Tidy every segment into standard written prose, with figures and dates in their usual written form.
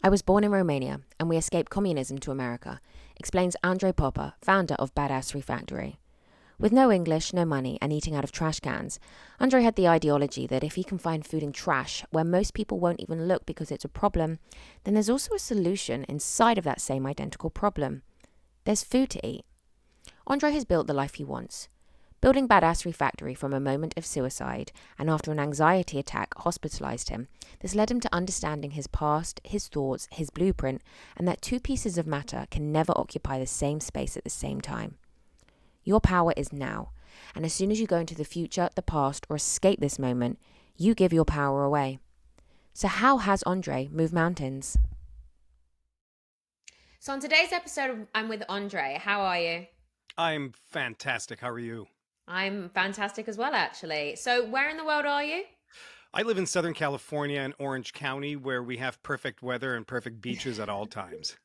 I was born in Romania and we escaped communism to America, explains Andre Popa, founder of Badassery Factory. With no English, no money, and eating out of trash cans, Andre had the ideology that if he can find food in trash where most people won't even look because it's a problem, then there's also a solution inside of that same identical problem. There's food to eat. Andre has built the life he wants. Building Badassery Factory from a moment of suicide and after an anxiety attack hospitalised him, this led him to understanding his past, his thoughts, his blueprint, and that two pieces of matter can never occupy the same space at the same time. Your power is now, and as soon as you go into the future, the past, or escape this moment, you give your power away. So how has Andre moved mountains? So on today's episode, I'm with Andre. How are you? I'm fantastic. How are you? I'm fantastic as well, actually. So where in the world are you? I live in Southern California in Orange County, where we have perfect weather and perfect beaches at all times.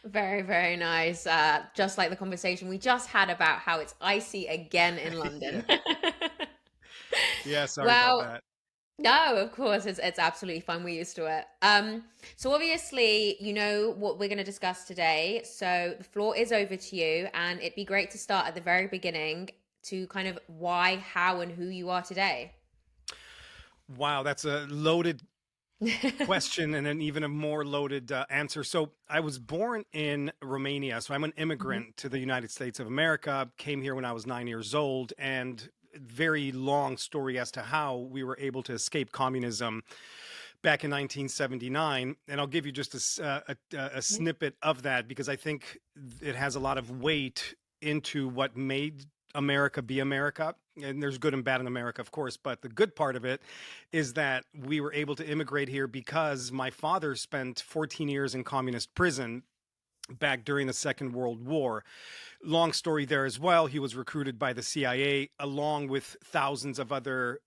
Very, very nice. Just like the conversation we just had about how it's icy again in London. Yeah. Yeah, sorry about Well, that. no, of course, it's absolutely fine. We're used to it. So obviously, you know what we're going to discuss today. So the floor is over to you, and it'd be great to start at the very beginning to kind of why, how, and who you are today. Wow, that's a loaded question and an even a more loaded answer. So, I was born in Romania. So, I'm an Mhm. immigrant to the United States of America, came here when I was 9 years old, and very long story as to how we were able to escape communism back in 1979. And I'll give you just a snippet of that because I think it has a lot of weight into what made America be America. And there's good and bad in America, of course. But the good part of it is that we were able to immigrate here because my father spent 14 years in communist prison back during the Second World War. Long story there as well. He was recruited by the CIA along with thousands of other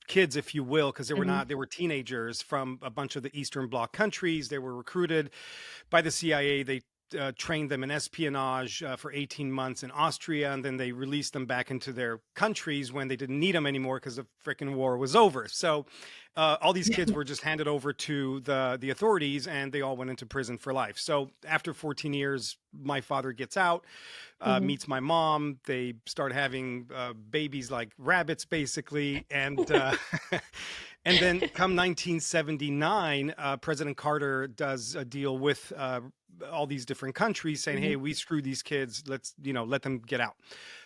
kids, if you will, because Mhm. they were teenagers from a bunch of the Eastern Bloc countries. They were recruited by the CIA. They trained them in espionage for 18 months in Austria, and then they released them back into their countries when they didn't need them anymore because the frickin' war was over. So all these kids were just handed over to the authorities, and they all went into prison for life. So after 14 years, my father gets out, Mhm. meets my mom. They start having babies like rabbits, basically, and and then come 1979, President Carter does a deal with all these different countries saying, Mhm. hey, we screwed these kids. Let's, let them get out.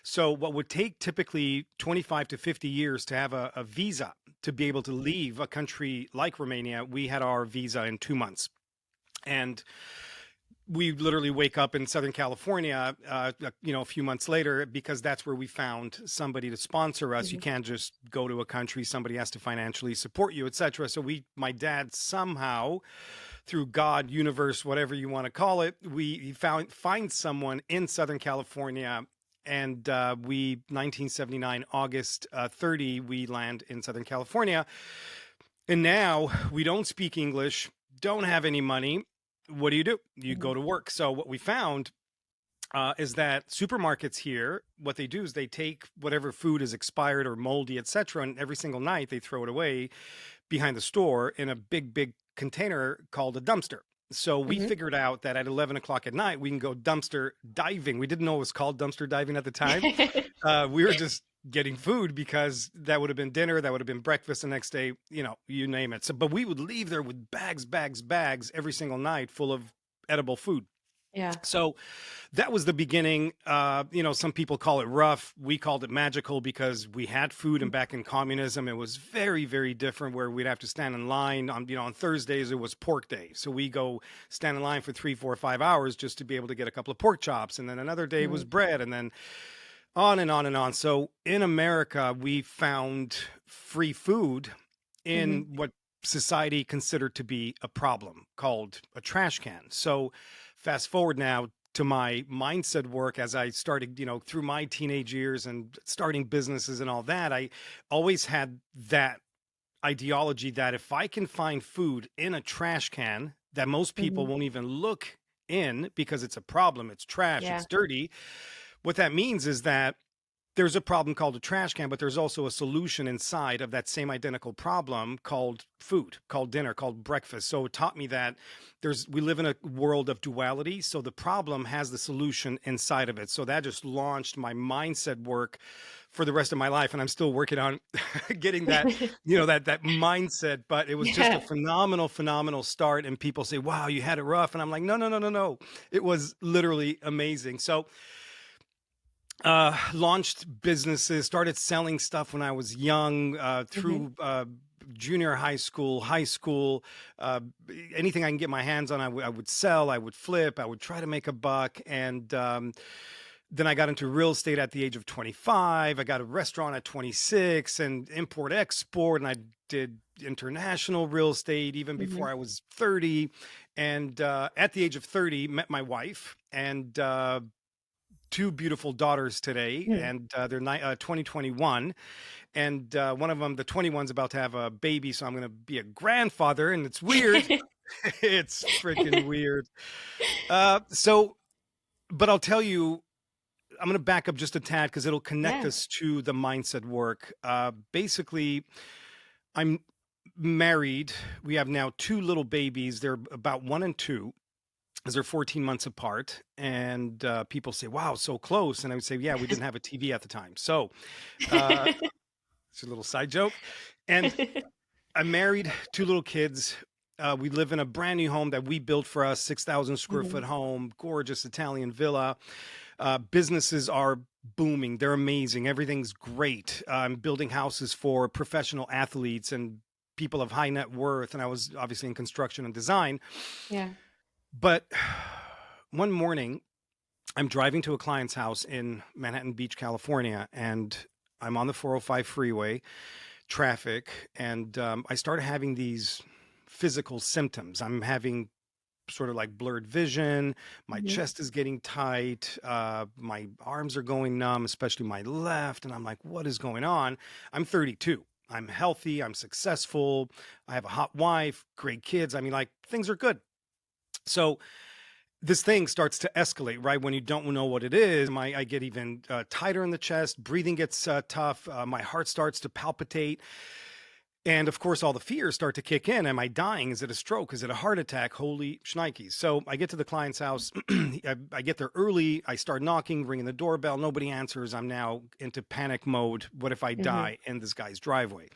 So what would take typically 25 to 50 years to have a visa to be able to leave a country like Romania, we had our visa in 2 months. And we literally wake up in Southern California, a few months later, because that's where we found somebody to sponsor us. You Mhm. can't just go to a country; somebody has to financially support you, etc. So my dad somehow, through God, universe, whatever you want to call it, we find someone in Southern California. And 1979, August 30, we land in Southern California. And now we don't speak English, don't have any money. What do? You Mhm. go to work. So what we found is that supermarkets here, what they do is they take whatever food is expired or moldy, etc., and every single night they throw it away behind the store in a big, big container called a dumpster. So we Mhm. figured out that at 11 o'clock at night, we can go dumpster diving. We didn't know it was called dumpster diving at the time. We were just getting food because that would have been dinner, that would have been breakfast the next day, you name it. So, but we would leave there with bags, bags, bags every single night full of edible food. Yeah. So that was the beginning. Some people call it rough. We called it magical because we had food, and back in communism, it was very, very different. Where we'd have to stand in line on Thursdays, it was pork day, so we go stand in line for 3, 4, 5 hours just to be able to get a couple of pork chops, and then another day was Mhm. bread, and then on and on and on. So in America, we found free food Mhm. in what society considered to be a problem called a trash can. So fast forward now to my mindset work as I started, through my teenage years and starting businesses and all that, I always had that ideology that if I can find food in a trash can that most people Mhm. won't even look in because it's a problem, it's trash, Yeah. it's dirty, what that means is that there's a problem called a trash can, but there's also a solution inside of that same identical problem called food, called dinner, called breakfast. So it taught me that we live in a world of duality. So the problem has the solution inside of it. So that just launched my mindset work for the rest of my life. And I'm still working on getting that, that mindset, but it was just a Yeah. phenomenal start. And people say, wow, you had it rough. And I'm like, no, no, no, no, no. It was literally amazing. So launched businesses, started selling stuff when I was young, Hmm. through junior high school, uh, anything I can get my hands on, I would sell, I would flip, I would try to make a buck. And then I got into real estate at the age of 25. I got a restaurant at 26 and import export. And I did international real estate even before Hmm. I was 30. And at the age of 30, met my wife, and two beautiful daughters today, Mm. and they're 2021, and one of them, the 21's, about to have a baby, so I'm going to be a grandfather, and it's weird. It's freaking weird. So, but I'll tell you, I'm going to back up just a tad because it'll connect Yeah. us to the mindset work. Basically, I'm married. We have now two little babies. They're about 1 and 2, as they're 14 months apart. And people say, wow, so close. And I would say, yeah, we didn't have a TV at the time. So uh, it's a little side joke. And I'm married, two little kids. We live in a brand new home that we built for us, 6,000 square Hmm. foot home, gorgeous Italian villa. Businesses are booming. They're amazing. Everything's great. I'm building houses for professional athletes and people of high net worth. And I was obviously in construction and design. Yeah. But one morning, I'm driving to a client's house in Manhattan Beach, California, and I'm on the 405 freeway, traffic, and I started having these physical symptoms. I'm having sort of like blurred vision. My Hmm. chest is getting tight. My arms are going numb, especially my left. And I'm like, what is going on? I'm 32. I'm healthy. I'm successful. I have a hot wife, great kids. I mean, like, things are good. So this thing starts to escalate, right? When you don't know what it is, I get even tighter in the chest, breathing gets tough, my heart starts to palpitate. And of course, all the fears start to kick in. Am I dying? Is it a stroke? Is it a heart attack? Holy shnikes. So I get to the client's house. I get there early. I start knocking, ringing the doorbell. Nobody answers. I'm now into panic mode. What if I Hmm. die in this guy's driveway?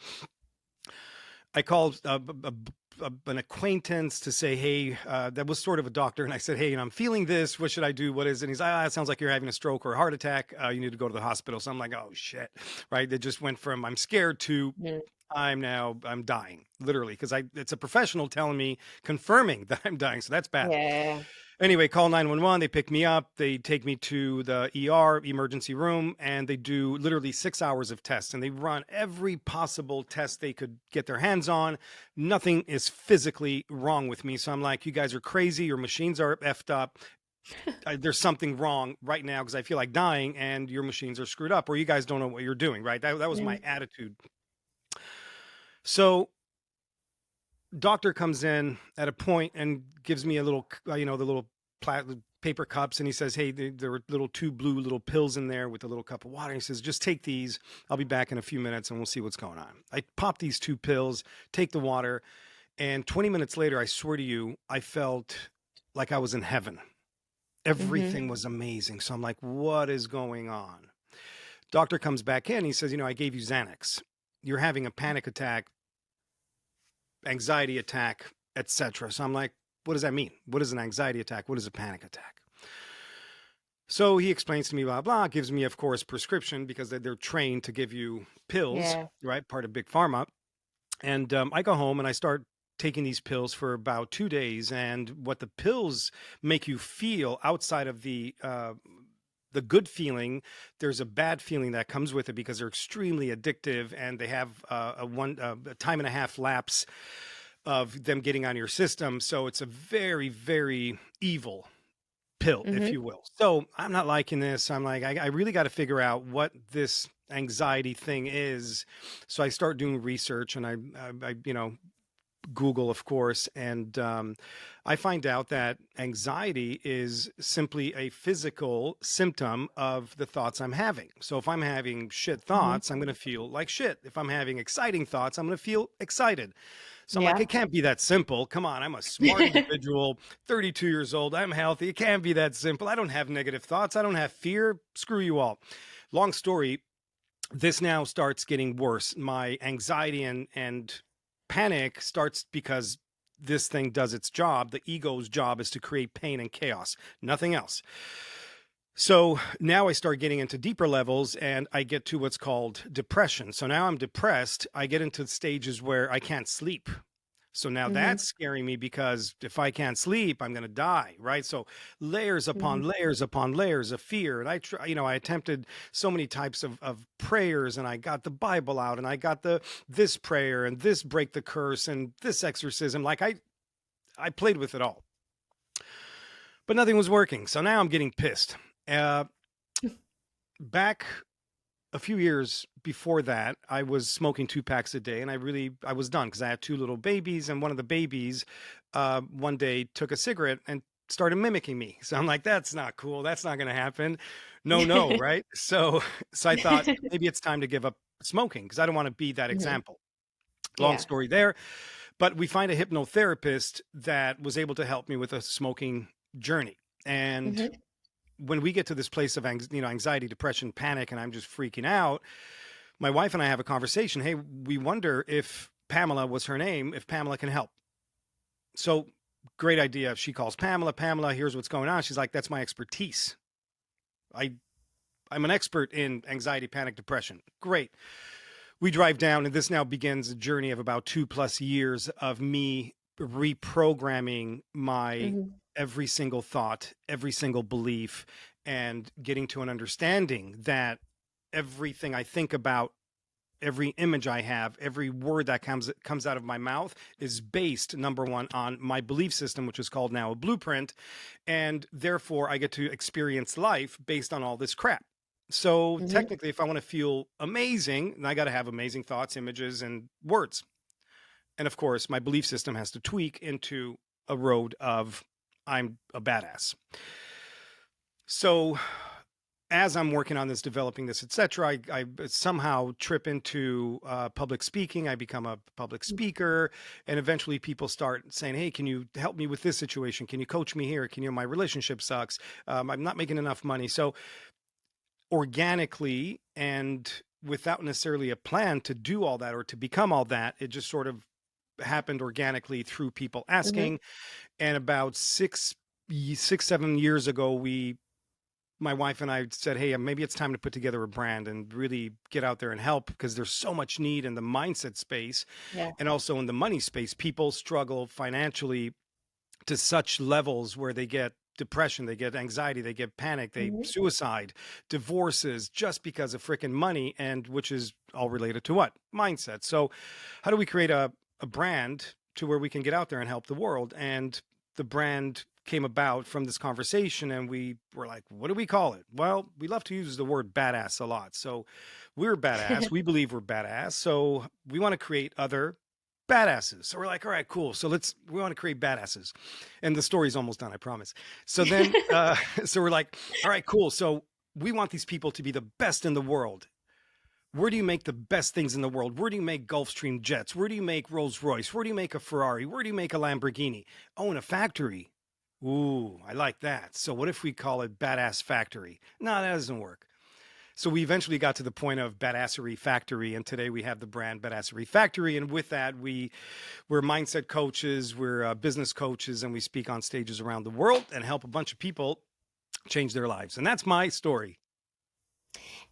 I called an acquaintance to say, hey, that was sort of a doctor. And I said, hey, I'm feeling this. What should I do? What is it? And he's like, it sounds like you're having a stroke or a heart attack. You need to go to the hospital. So I'm like, oh, shit. Right. They just went from I'm scared to Hmm. I'm dying, literally, because it's a professional telling me, confirming that I'm dying. So that's bad. Yeah. Anyway, call 911. They pick me up. They take me to the ER, emergency room, and they do literally 6 hours of tests. And they run every possible test they could get their hands on. Nothing is physically wrong with me. So I'm like, you guys are crazy. Your machines are effed up. There's something wrong right now because I feel like dying, and your machines are screwed up, or you guys don't know what you're doing, right? That was Yeah. my attitude. So doctor comes in at a point and gives me a little, the little paper cups, and he says, hey, there were little two blue little pills in there with a little cup of water. He says, just take these. I'll be back in a few minutes and we'll see what's going on. I pop these two pills, take the water, and 20 minutes later, I swear to you, I felt like I was in heaven. Hmm. Everything was amazing. So I'm like, what is going on? Doctor comes back in. He says, I gave you Xanax. You're having a panic attack, anxiety attack, etc. So I'm like, what does that mean? What is an anxiety attack? What is a panic attack? So he explains to me, blah, blah, gives me, of course, prescription because they're trained to give you pills, Yeah. right? Part of Big Pharma. And I go home and I start taking these pills for about 2 days. And what the pills make you feel outside of the good feeling, there's a bad feeling that comes with it because they're extremely addictive, and they have a time and a half lapse of them getting on your system. So it's a very, very evil pill, if Hmm. you will. So I'm not liking this. I'm like, I really got to figure out what this anxiety thing is. So I start doing research, and I Google, of course, and I find out that anxiety is simply a physical symptom of the thoughts I'm having. So if I'm having shit Hmm. thoughts, I'm going to feel like shit. If I'm having exciting thoughts, I'm going to feel excited. So I'm like, Yeah. it can't be that simple. Come on, I'm a smart individual, 32 years old. I'm healthy. It can't be that simple. I don't have negative thoughts. I don't have fear. Screw you all. Long story, this now starts getting worse. My anxiety and panic starts because this thing does its job. The ego's job is to create pain and chaos, nothing else. So now I start getting into deeper levels and I get to what's called depression. So now I'm depressed. I get into stages where I can't sleep. So now Hmm. that's scaring me because if I can't sleep, I'm going to die, right? So layers upon layers upon layers of fear. And I attempted so many types of prayers, and I got the Bible out, and I got this prayer and this break the curse and this exorcism. Like I played with it all, but nothing was working. So now I'm getting pissed. Uh, Back a few years before that, I was smoking 2 packs a day, and I was done because I had 2 little babies, and one of the babies one day took a cigarette and started mimicking me. So I'm like, that's not cool. That's not going to happen. No, no, Hmm. right? So I thought maybe it's time to give up smoking because I don't want to be that example. Long Yeah. story there, but we find a hypnotherapist that was able to help me with a smoking journey. And Hmm. when we get to this place of anxiety, depression, panic, and I'm just freaking out, my wife and I have a conversation. Hey, we wonder if Pamela was her name, if Pamela can help. So great idea. She calls Pamela. Pamela, here's what's going on. She's like, that's my expertise. I I'm an expert in anxiety, panic, depression. Great. We drive down, and this now begins a journey of about 2+ years of me reprogramming my Hmm. every single thought, every single belief, and getting to an understanding that everything I think about, every image I have, every word that comes out of my mouth is based, number one, on my belief system, which is called now a blueprint, and therefore I get to experience life based on all this crap. So Hmm. technically, if I want to feel amazing, then I got to have amazing thoughts, images, and words. And of course, my belief system has to tweak into a road of I'm a badass. So as I'm working on this, developing this, etc., I somehow trip into public speaking. I become a public speaker, and eventually people start saying, "Hey, can you help me with this situation? Can you coach me here? Can you? My relationship sucks. I'm not making enough money." So organically and without necessarily a plan to do all that or to become all that, it just sort of happened organically through people Hmm. asking. And about 7 years ago, my wife and I said, hey, maybe it's time to put together a brand and really get out there and help because there's so much need in the mindset space Yeah. and also in the money space. People struggle financially to such levels where they get depression, they get anxiety, they get panic, they Hmm. suicide, divorces just because of freaking money, and which is all related to what? Mindset. So how do we create a brand to where we can get out there and help the world? And the brand came about from this conversation, and we were like, what do we call it? Well, we love to use the word badass a lot. So we're badass. We believe we're badass. So we want to create other badasses. So we're like, all right, cool. So we want to create badasses. And the story's almost done, I promise. So then, so we're like, all right, cool. So we want these people to be the best in the world. Where do you make the best things in the world? Where do you make Gulfstream jets? Where do you make Rolls Royce? Where do you make a Ferrari? Where do you make a Lamborghini? Oh, in a factory. Ooh, I like that. So what if we call it Badass Factory? No, that doesn't work. So we eventually got to the point of Badassery Factory, and today we have the brand Badassery Factory. And with that, we're mindset coaches, we're business coaches, and we speak on stages around the world and help a bunch of people change their lives. And that's my story.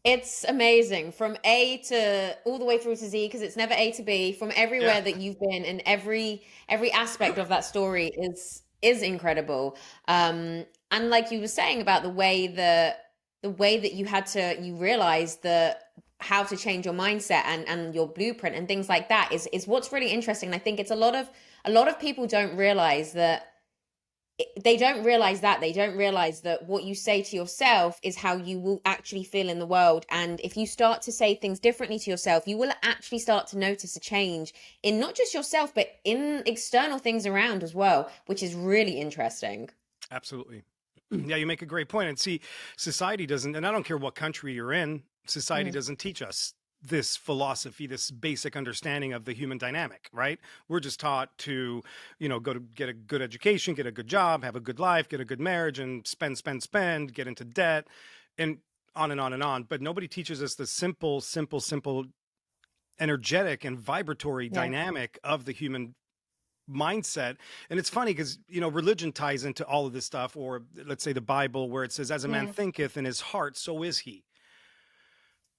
It's amazing from A to all the way through to Z because it's never A to B. From Yeah. everywhere that you've been, and every aspect of that story is incredible. And like you were saying about the way that you realized that how to change your mindset and your blueprint and things like that is what's really interesting. And I think it's a lot of people don't realize that they don't realize that. They don't realize that what you say to yourself is how you will actually feel in the world. And if you start to say things differently to yourself, you will actually start to notice a change in not just yourself, but in external things around as well, which is really interesting. Absolutely. Yeah, you make a great point. And see, society doesn't, and I don't care what country you're in, society Mm. doesn't teach us this philosophy, this basic understanding of the human dynamic, right? We're just taught to, go to get a good education, get a good job, have a good life, get a good marriage, and spend, spend, spend, get into debt, and on and on and on. But nobody teaches us the simple, simple, simple, energetic and vibratory Yeah. dynamic of the human mindset. And it's funny because religion ties into all of this stuff, or let's say the Bible, where it says, as a man Yeah. thinketh in his heart, so is he.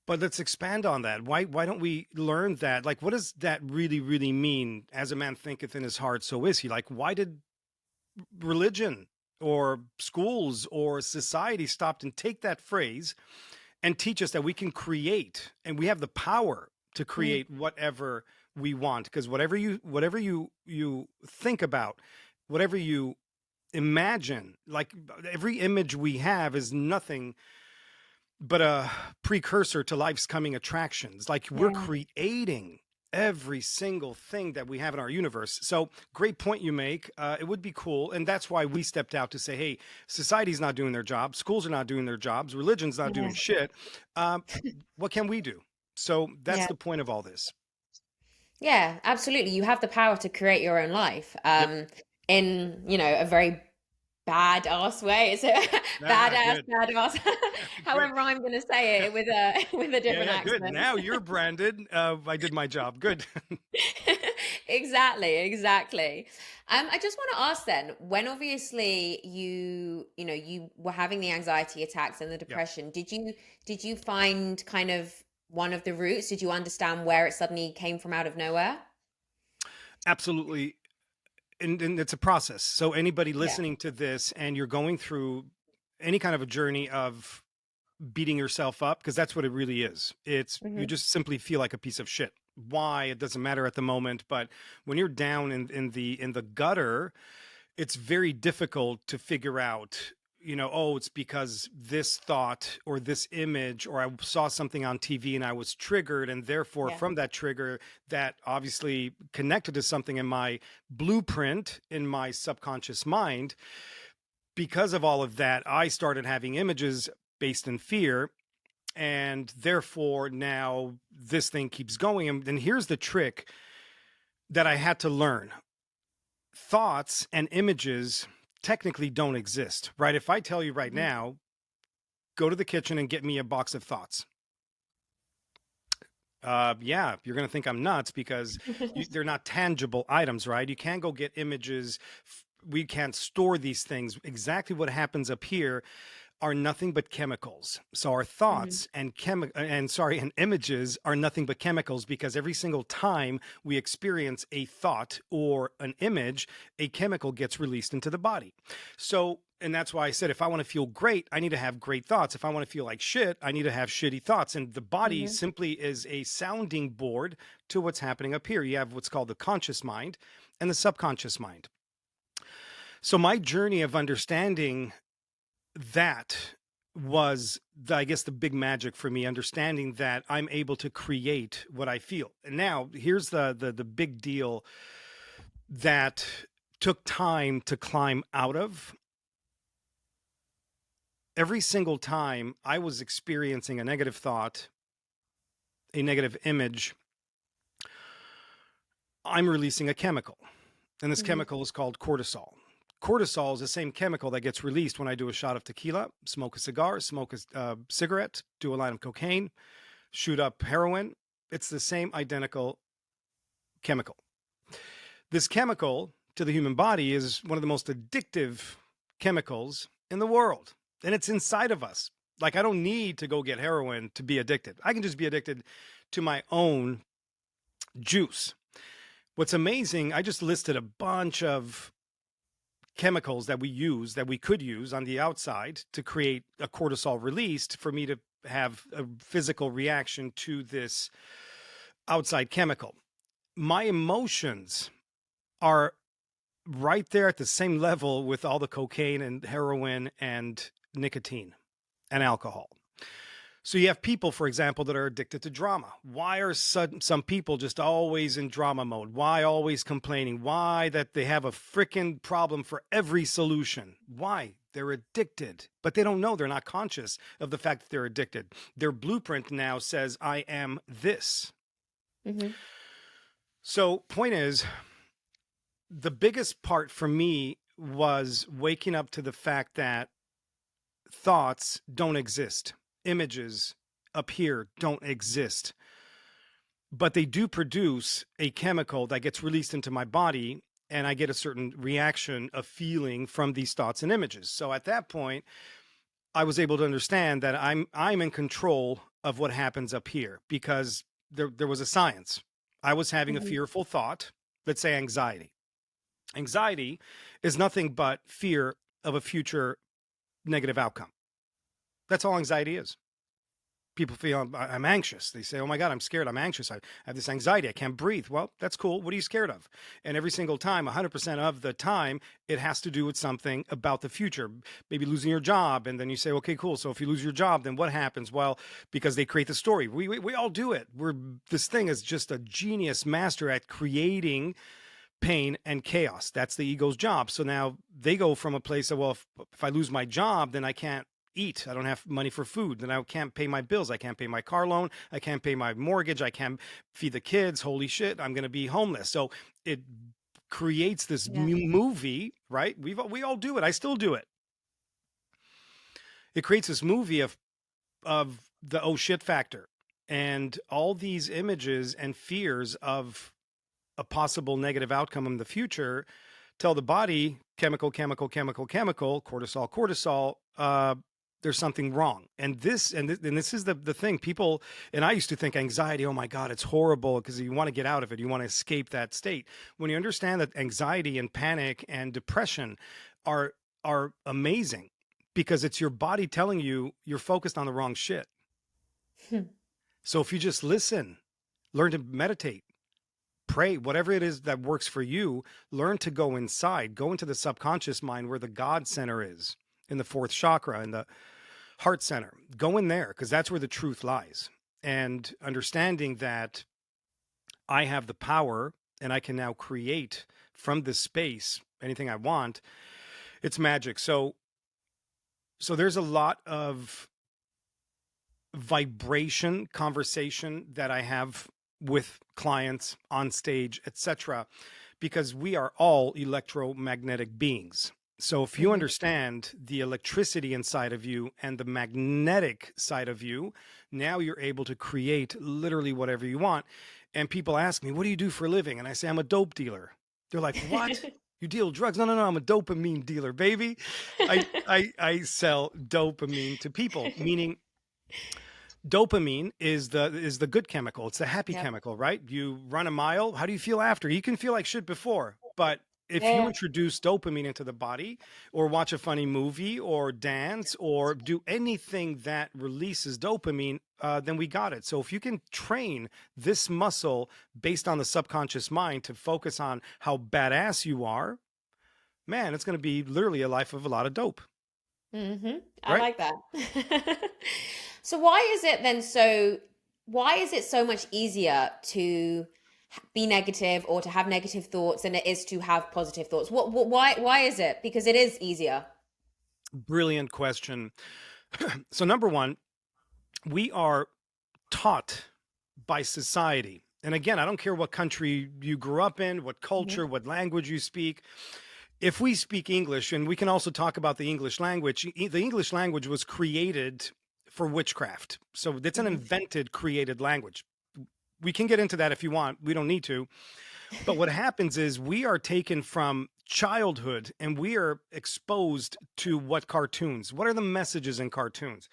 But let's expand on that. Why don't we learn that? Like, what does that really, really mean? As a man thinketh in his heart, so is he. Like, why did religion or schools or society stop and take that phrase and teach us that we can create, and we have the power to Mm. create whatever we want? Because whatever you think about, whatever you imagine, like, every image we have is nothing but a precursor to life's coming attractions. Like, we're Yeah. creating every single thing that we have in our universe. So great point you make. It would be cool, and that's why we stepped out to say, hey, society's not doing their job, schools are not doing their jobs, religion's not Yeah. doing shit. um, what can we do? So that's Yeah. the point of all this. Yeah, absolutely. You have the power to create your own life. Yep. In, a very badass way. It's a Ah, good. badass. Good. However, I'm gonna say it with a with a Yeah, different yeah, good. accent. Now you're branded. I did my job. Good. Exactly, exactly. I just want to ask then, when obviously you were having the anxiety attacks and the Yeah, depression, did you find kind of one of the roots? Did you understand where it suddenly came from out of nowhere? absolutely. And it's a process. So anybody Yeah. listening to this, and you're going through any kind of a journey of beating yourself up, because that's what it really is. It's, you Hmm. just simply feel like a piece of shit. Why? It doesn't matter at the moment, but when you're down in the gutter, it's very difficult to figure out, oh, it's because this thought or this image, or I saw something on TV and I was triggered, and therefore Yeah. from that trigger, that obviously connected to something in my blueprint in my subconscious mind. Because of all of that, I started having images based in fear, and therefore now this thing keeps going. And then here's the trick that I had to learn: thoughts and images technically don't exist, right? If I tell you right Mhm. now, go to the kitchen and get me a box of thoughts, yeah, you're going to think I'm nuts, because they're not tangible items, right? You can't go get images. We can't store these things. Exactly what happens up here are nothing but chemicals. So our Mhm. thoughts and images are nothing but chemicals, because every single time we experience a thought or an image, a chemical gets released into the body. So, and that's why I said, if I want to feel great, I need to have great thoughts. If I want to feel like shit, I need to have shitty thoughts. And the body Mhm. simply is a sounding board to what's happening up here. You have what's called the conscious mind and the subconscious mind. So my journey of understanding that was I guess the big magic for me, understanding that I'm able to create what I feel. And now here's the big deal that took time to climb out of. Every single time I was experiencing a negative thought, a negative image, I'm releasing a chemical. And this Mhm. chemical is called cortisol. Cortisol is the same chemical that gets released when I do a shot of tequila, smoke a cigar, smoke a cigarette, do a line of cocaine, shoot up heroin. It's the same identical chemical. This chemical to the human body is one of the most addictive chemicals in the world, and it's inside of us. Like, I don't need to go get heroin to be addicted. I can just be addicted to my own juice. What's amazing, I just listed a bunch of chemicals that we use, that we could use on the outside to create a cortisol released for me to have a physical reaction to this outside chemical. My emotions are right there at the same level with all the cocaine and heroin and nicotine and alcohol. So you have people, for example, that are addicted to drama. Why are some people just always in drama mode? Why always complaining? Why that they have a freaking problem for every solution? Why? They're addicted, but they don't know. They're not conscious of the fact that they're addicted. Their blueprint now says, I am this. Mm-hmm. So point is, the biggest part for me was waking up to the fact that thoughts don't exist. Images up here don't exist, but they do produce a chemical that gets released into my body, and I get a certain reaction, a feeling from these thoughts and images. So at that point, I was able to understand that I'm in control of what happens up here, because there was a science. I was having a Mm-hmm. fearful thought, let's say anxiety. Anxiety is nothing but fear of a future negative outcome. That's all anxiety is. People feel I'm anxious. They say, oh my God, I'm scared. I'm anxious. I have this anxiety. I can't breathe. Well, that's cool. What are you scared of? And every single time, 100% of the time, it has to do with something about the future, maybe losing your job. And then you say, okay, cool. So if you lose your job, then what happens? Well, because they create the story. We all do it. This thing is just a genius master at creating pain and chaos. That's the ego's job. So now they go from a place of, well, if I lose my job, then I can't eat. I don't have money for food. Then I can't pay my bills. I can't pay my car loan. I can't pay my mortgage. I can't feed the kids. Holy shit, I'm going to be homeless. So it creates this Yeah. movie, right? We all do it. I still do it. It creates this movie of the oh shit factor and all these images and fears of a possible negative outcome in the future. Tell the body chemical, cortisol, there's something wrong. And this is the thing. People, and I used to think anxiety, oh my God, it's horrible, because you want to get out of it. You want to escape that state. When you understand that anxiety and panic and depression are amazing, because it's your body telling you you're focused on the wrong shit. So if you just listen, learn to meditate, pray, whatever it is that works for you, learn to go inside, go into the subconscious mind where the God center is, in the fourth chakra, in the heart center. Go in there, because that's where the truth lies. And understanding that I have the power and I can now create from this space anything I want, it's magic. So there's a lot of vibration conversation that I have with clients on stage, etc., because we are all electromagnetic beings. So if you understand the electricity inside of you and the magnetic side of you, now you're able to create literally whatever you want. And people ask me, what do you do for a living? And I say, I'm a dope dealer. They're like, what? You deal drugs? No, I'm a dopamine dealer, baby. I sell dopamine to people, meaning dopamine is the good chemical. It's the happy chemical, right? You run a mile. How do you feel after? You can feel like shit before, but if you introduce dopamine into the body, or watch a funny movie, or dance, or do anything that releases dopamine, then we got it. So if you can train this muscle based on the subconscious mind to focus on how badass you are, man, it's going to be literally a life of a lot of dope. I Right? like that. So why is it so much easier to be negative or to have negative thoughts than it is to have positive thoughts? Why is it? Because it is easier. Brilliant question. So number one, we are taught by society. And again, I don't care what country you grew up in, what culture, what language you speak. If we speak English, and we can also talk about the English language was created for witchcraft. So it's an invented, created language. We can get into that if you want. We don't need to. But what happens is we are taken from childhood and we are exposed to what are the messages in cartoons?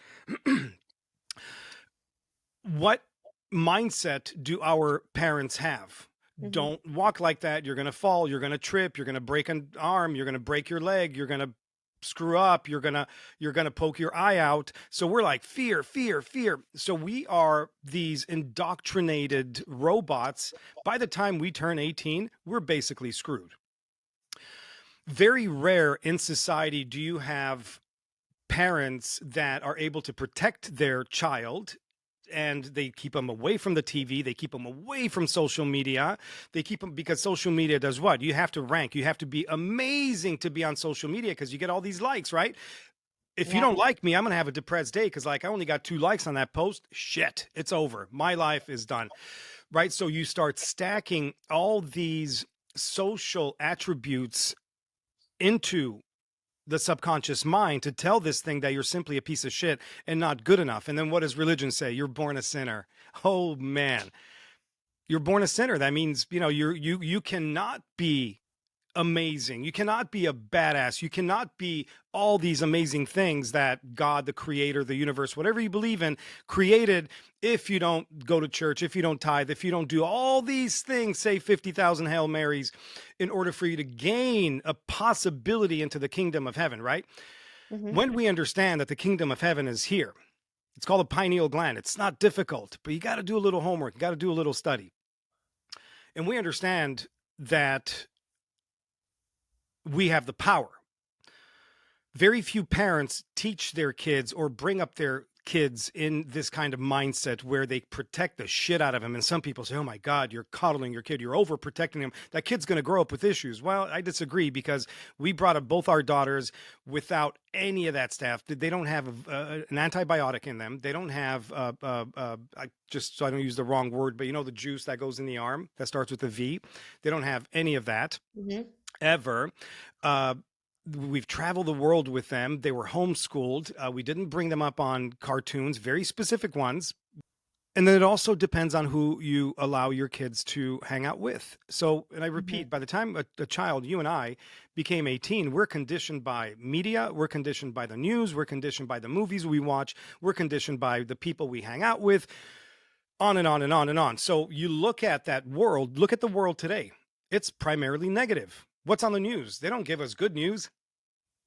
What mindset do our parents have? Don't walk like that. You're going to fall. You're going to trip. You're going to break an arm. You're going to break your leg. You're going to screw up. You're going to poke your eye out. So we're like fear, fear, fear. So we are these indoctrinated robots. By the time we turn 18, we're basically screwed. Very rare in society do you have parents that are able to protect their child, and they keep them away from the TV. They keep them away from social media. They keep them, because social media does what? You have to rank. You have to be amazing to be on social media because you get all these likes, right? If you Yeah. don't like me, I'm going to have a depressed day because, like, I only got 2 likes on that post. Shit, it's over. My life is done, right? So you start stacking all these social attributes into the subconscious mind to tell this thing that you're simply a piece of shit and not good enough. And then what does religion say? You're born a sinner. Oh man, you're born a sinner. That means, you cannot be amazing. You cannot be a badass. You cannot be all these amazing things that God, the creator, the universe, whatever you believe in, created, if you don't go to church, if you don't tithe, if you don't do all these things, say 50,000 Hail Marys, in order for you to gain a possibility into the kingdom of heaven, right? Hmm. When we understand that the kingdom of heaven is here, it's called a pineal gland. It's not difficult, but you got to do a little homework, you got to do a little study. And we understand that we have the power. Very few parents teach their kids or bring up their kids in this kind of mindset where they protect the shit out of them. And some people say, oh my God, you're coddling your kid. You're overprotecting him. That kid's going to grow up with issues. Well, I disagree, because we brought up both our daughters without any of that stuff. They don't have an antibiotic in them. They don't have, just so I don't use the wrong word, but the juice that goes in the arm that starts with a V. They don't have any of that. Hmm. Ever. Uh, we've traveled the world with them. They were homeschooled. We didn't bring them up on cartoons, very specific ones. And then it also depends on who you allow your kids to hang out with. So, and I repeat, by the time a child, you and I, became 18, we're conditioned by media, we're conditioned by the news, we're conditioned by the movies we watch, we're conditioned by the people we hang out with, on and on and on and on. So you look at that world, look at the world today. It's primarily negative. What's on the news? They don't give us good news.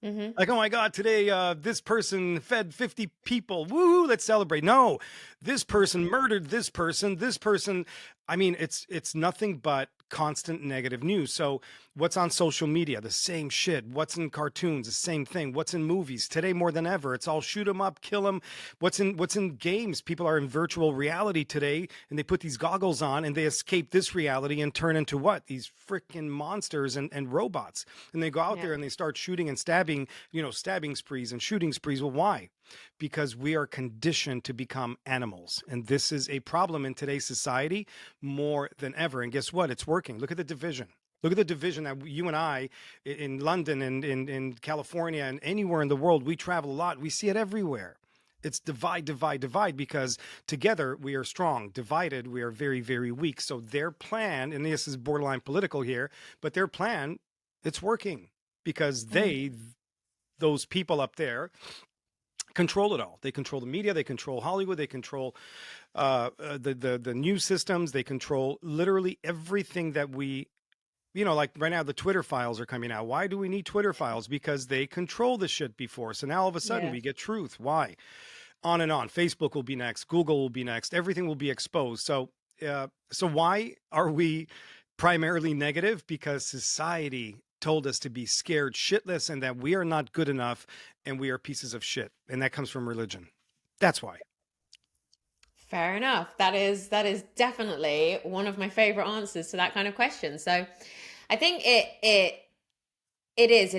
Hmm. Like, oh my God, today this person fed 50 people. Woo, let's celebrate. No, this person murdered this person. This person. I mean, it's nothing but constant negative news. So what's on social media? The same shit. What's in cartoons? The same thing. What's in movies? Today more than ever, it's all shoot 'em up, kill 'em. What's in games? People are in virtual reality today, and they put these goggles on and they escape this reality and turn into what? These freaking monsters and robots. And they go out Yeah. there and they start shooting and stabbing, stabbing sprees and shooting sprees. Well, why? Because we are conditioned to become animals. And this is a problem in today's society more than ever. And guess what? It's working. Look at the division. Look at the division that you and I in London and in California and anywhere in the world, we travel a lot. We see it everywhere. It's divide, divide, divide, because together we are strong. Divided, we are very, very weak. So their plan, and this is borderline political here, but their plan, it's working because those people up there, control it all. They control the media. They control Hollywood. They control the news systems. They control literally everything that we, like right now, the Twitter files are coming out. Why do we need Twitter files? Because they control the shit before. So now all of a sudden Yeah. we get truth. Why? On and on. Facebook will be next. Google will be next. Everything will be exposed. So why are we primarily negative? Because society told us to be scared shitless and that we are not good enough and we are pieces of shit. And that comes from religion. That's why. Fair enough. That is definitely one of my favorite answers to that kind of question. So I think it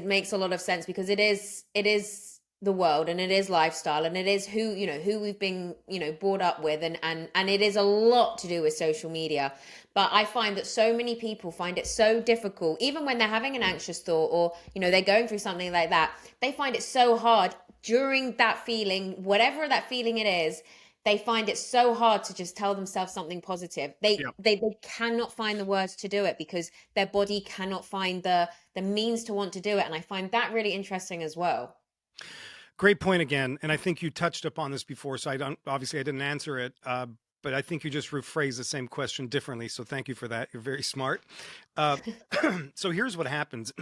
makes a lot of sense because it is the world, and it is lifestyle, and it is who we've been brought up with, and it is a lot to do with social media. But I find that so many people find it so difficult, even when they're having an anxious thought, or they're going through something like that. They find it so hard during that feeling, whatever that feeling it is. They find it so hard to just tell themselves something positive. Yeah. They cannot find the words to do it because their body cannot find the means to want to do it. And I find that really interesting as well. Great point again. And I think you touched upon this before. So obviously I didn't answer it. But I think you just rephrased the same question differently. So thank you for that. You're very smart. Uh, so here's what happens.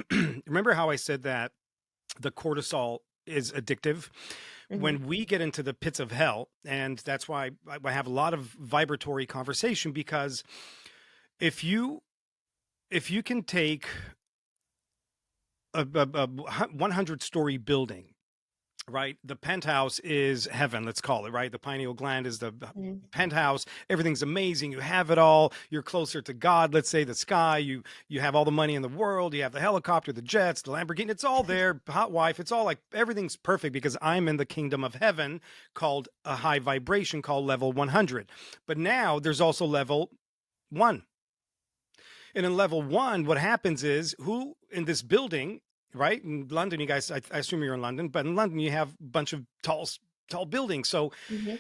Remember how I said that the cortisol is addictive? Hmm. When we get into the pits of hell, and that's why I have a lot of vibratory conversation, because if you can take a 100-story building, right? The penthouse is heaven, let's call it, right? The pineal gland is the Mm-hmm. penthouse. Everything's amazing. You have it all. You're closer to God, let's say the sky. You have all the money in the world. You have the helicopter, the jets, the Lamborghini. It's all there. Hot wife. It's all like everything's perfect because I'm in the kingdom of heaven, called a high vibration, called level 100. But now there's also level 1. And in level 1, what happens is, who in this building, right? In London, you guys, I assume you're in London, but in London, you have a bunch of tall buildings. So Mm-hmm.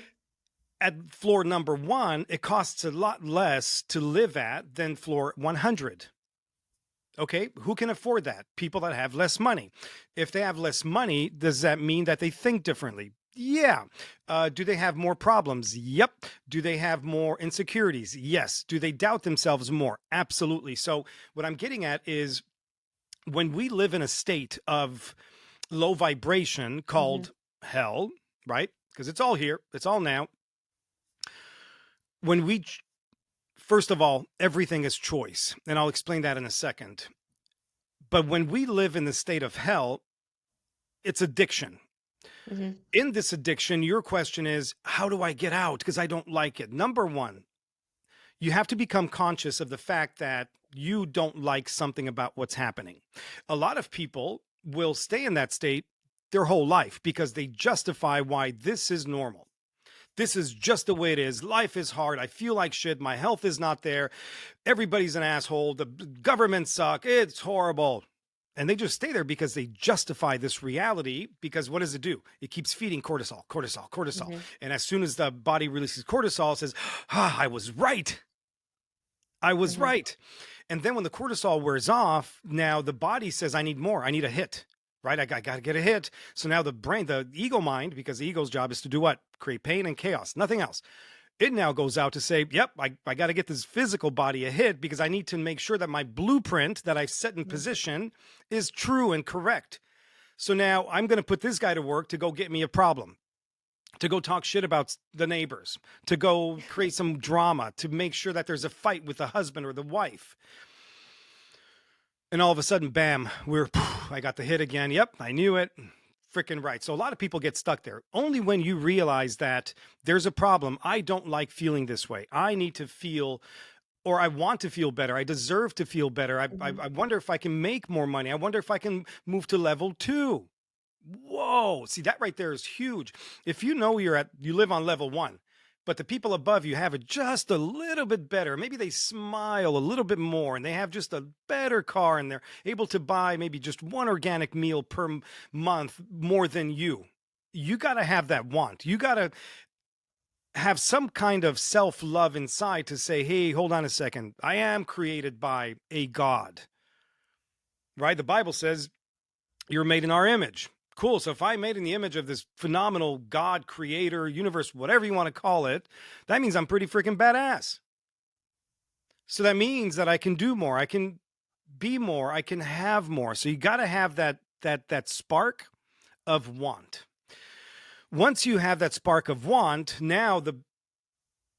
at floor number 1, it costs a lot less to live at than floor 100. Okay, who can afford that? People that have less money. If they have less money, does that mean that they think differently? Yeah. Do they have more problems? Yep. Do they have more insecurities? Yes. Do they doubt themselves more? Absolutely. So what I'm getting at is, when we live in a state of low vibration Mm-hmm. called hell, right? Because it's all here, it's all now. When we, first of all, everything is choice, and I'll explain that in a second. But when we live in the state of hell, it's addiction. Mm-hmm. In this addiction, your question is, how do I get out? Because I don't like it. Number one, you have to become conscious of the fact that you don't like something about what's happening. A lot of people will stay in that state their whole life because they justify why this is normal. This is just the way it is. Life is hard. I feel like shit. My health is not there. Everybody's an asshole. The government suck. It's horrible. And they just stay there because they justify this reality. Because what does it do? It keeps feeding cortisol, cortisol, cortisol. Mm-hmm. And as soon as the body releases cortisol, it says, I was right. I was Mm-hmm. right. And then when the cortisol wears off, now the body says, I need more. I need a hit, right? I got to get a hit. So now the brain, the ego mind, because the ego's job is to do what? Create pain and chaos, nothing else. It now goes out to say, yep, I got to get this physical body a hit because I need to make sure that my blueprint that I've set in position is true and correct. So now I'm going to put this guy to work to go get me a problem, to go talk shit about the neighbors, to go create some drama, to make sure that there's a fight with the husband or the wife. And all of a sudden, bam, I got the hit again. Yep, I knew it. Freaking right. So a lot of people get stuck there. Only when you realize that there's a problem. I don't like feeling this way. I need to feel, or I want to feel better. I deserve to feel better. I wonder if I can make more money. I wonder if I can move to level 2. Whoa. See, that right there is huge. If you know you live on level 1, but the people above you have it just a little bit better. Maybe they smile a little bit more and they have just a better car and they're able to buy maybe just one organic meal per month more than you. You got to have that want. You got to have some kind of self-love inside to say, hey, hold on a second. I am created by a God, right? The Bible says you're made in our image. Cool. So if I'm made in the image of this phenomenal God, creator, universe, whatever you want to call it, that means I'm pretty freaking badass. So that means that I can do more. I can be more. I can have more. So you got to have that spark of want. Once you have that spark of want, now the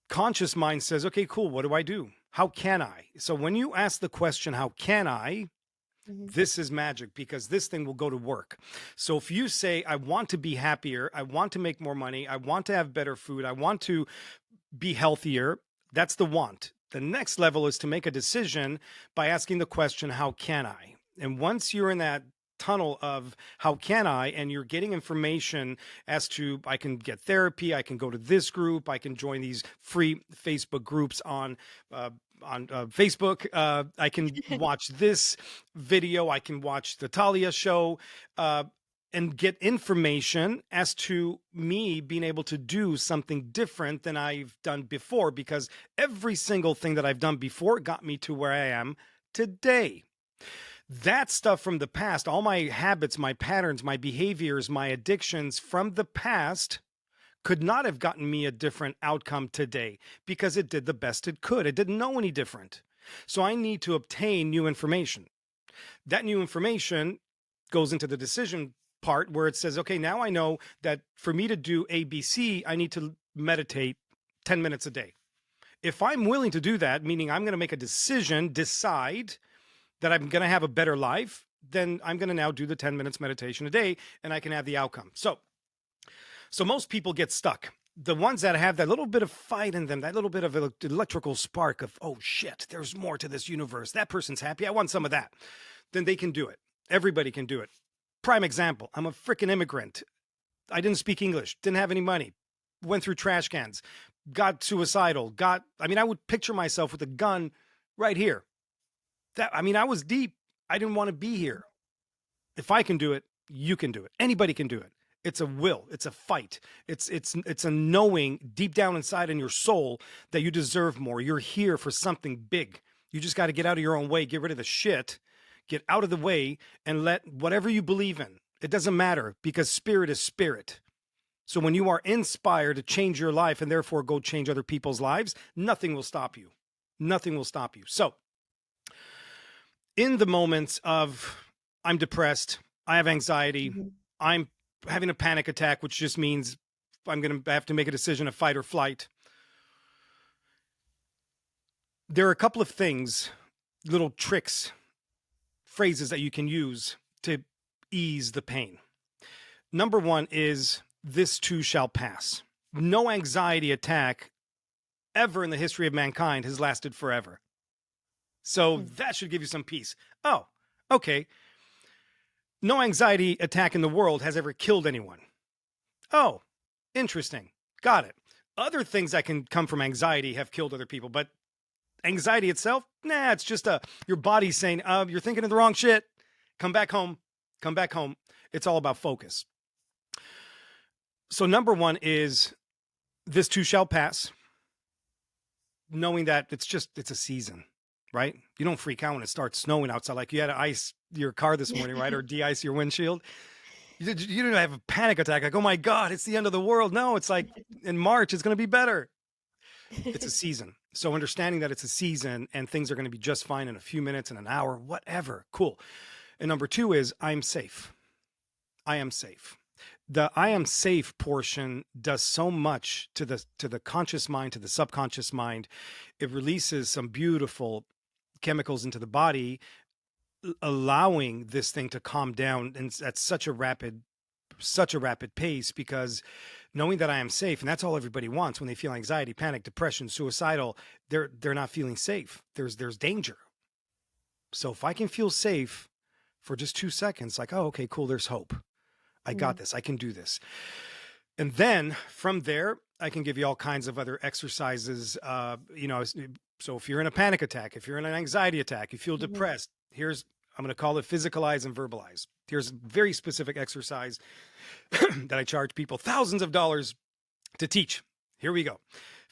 conscious mind says, okay, cool. What do I do? How can I? So when you ask the question, how can I? This is magic because this thing will go to work. So if you say, I want to be happier, I want to make more money, I want to have better food, I want to be healthier, that's the want. The next level is to make a decision by asking the question, how can I? And once you're in that tunnel of how can I, and you're getting information as to, I can get therapy, I can go to this group, I can join these free Facebook groups on Facebook. I can watch this video. I can watch the Talia show and get information as to me being able to do something different than I've done before, because every single thing that I've done before got me to where I am today. That stuff from the past, all my habits, my patterns, my behaviors, my addictions from the past could not have gotten me a different outcome today because it did the best it could. It didn't know any different. So I need to obtain new information. That new information goes into the decision part where it says, okay, now I know that for me to do ABC, I need to meditate 10 minutes a day. If I'm willing to do that, meaning I'm going to make a decision, decide that I'm going to have a better life, then I'm going to now do the 10 minutes meditation a day and I can have the outcome. So most people get stuck. The ones that have that little bit of fight in them, that little bit of electrical spark of, oh shit, there's more to this universe. That person's happy. I want some of that. Then they can do it. Everybody can do it. Prime example. I'm a freaking immigrant. I didn't speak English, didn't have any money, went through trash cans, got suicidal, I would picture myself with a gun right here. I was deep. I didn't want to be here. If I can do it, you can do it. Anybody can do it. It's a will. It's a fight. It's a knowing deep down inside in your soul that you deserve more. You're here for something big. You just got to get out of your own way, get rid of the shit, get out of the way, and let whatever you believe in. It doesn't matter, because spirit is spirit. So when you are inspired to change your life and therefore go change other people's lives, nothing will stop you. Nothing will stop you. So in the moments of I'm depressed, I have anxiety, I'm having a panic attack, which just means I'm going to have to make a decision of fight or flight. There are a couple of things, little tricks, phrases that you can use to ease the pain. Number one is, this too shall pass. No anxiety attack ever in the history of mankind has lasted forever. So that should give you some peace. Oh, okay. No anxiety attack in the world has ever killed anyone. Oh, interesting. Got it. Other things that can come from anxiety have killed other people, but anxiety itself, nah, it's just your body saying, you're thinking of the wrong shit. Come back home. Come back home. It's all about focus. So number one is, this too shall pass. Knowing that it's a season, right? You don't freak out when it starts snowing outside. Like you had to ice your car this morning, right? Or de-ice your windshield. You didn't have a panic attack. Like, oh my God, it's the end of the world. No, it's like in March, it's going to be better. It's a season. So understanding that it's a season and things are going to be just fine in a few minutes, in an hour, whatever. Cool. And number two is, I'm safe. I am safe. The I am safe portion does so much to the conscious mind, to the subconscious mind. It releases some beautiful chemicals into the body, allowing this thing to calm down and at such a rapid pace, because knowing that I am safe, and that's all everybody wants when they feel anxiety, panic, depression, suicidal, they're not feeling safe. There's danger. So if I can feel safe for just 2 seconds, like, oh, okay, cool, there's hope. I got this. I can do this. And then from there, I can give you all kinds of other exercises. So if you're in a panic attack, if you're in an anxiety attack, you feel depressed, I'm going to call it physicalize and verbalize. Here's a very specific exercise that I charge people thousands of dollars to teach. Here we go.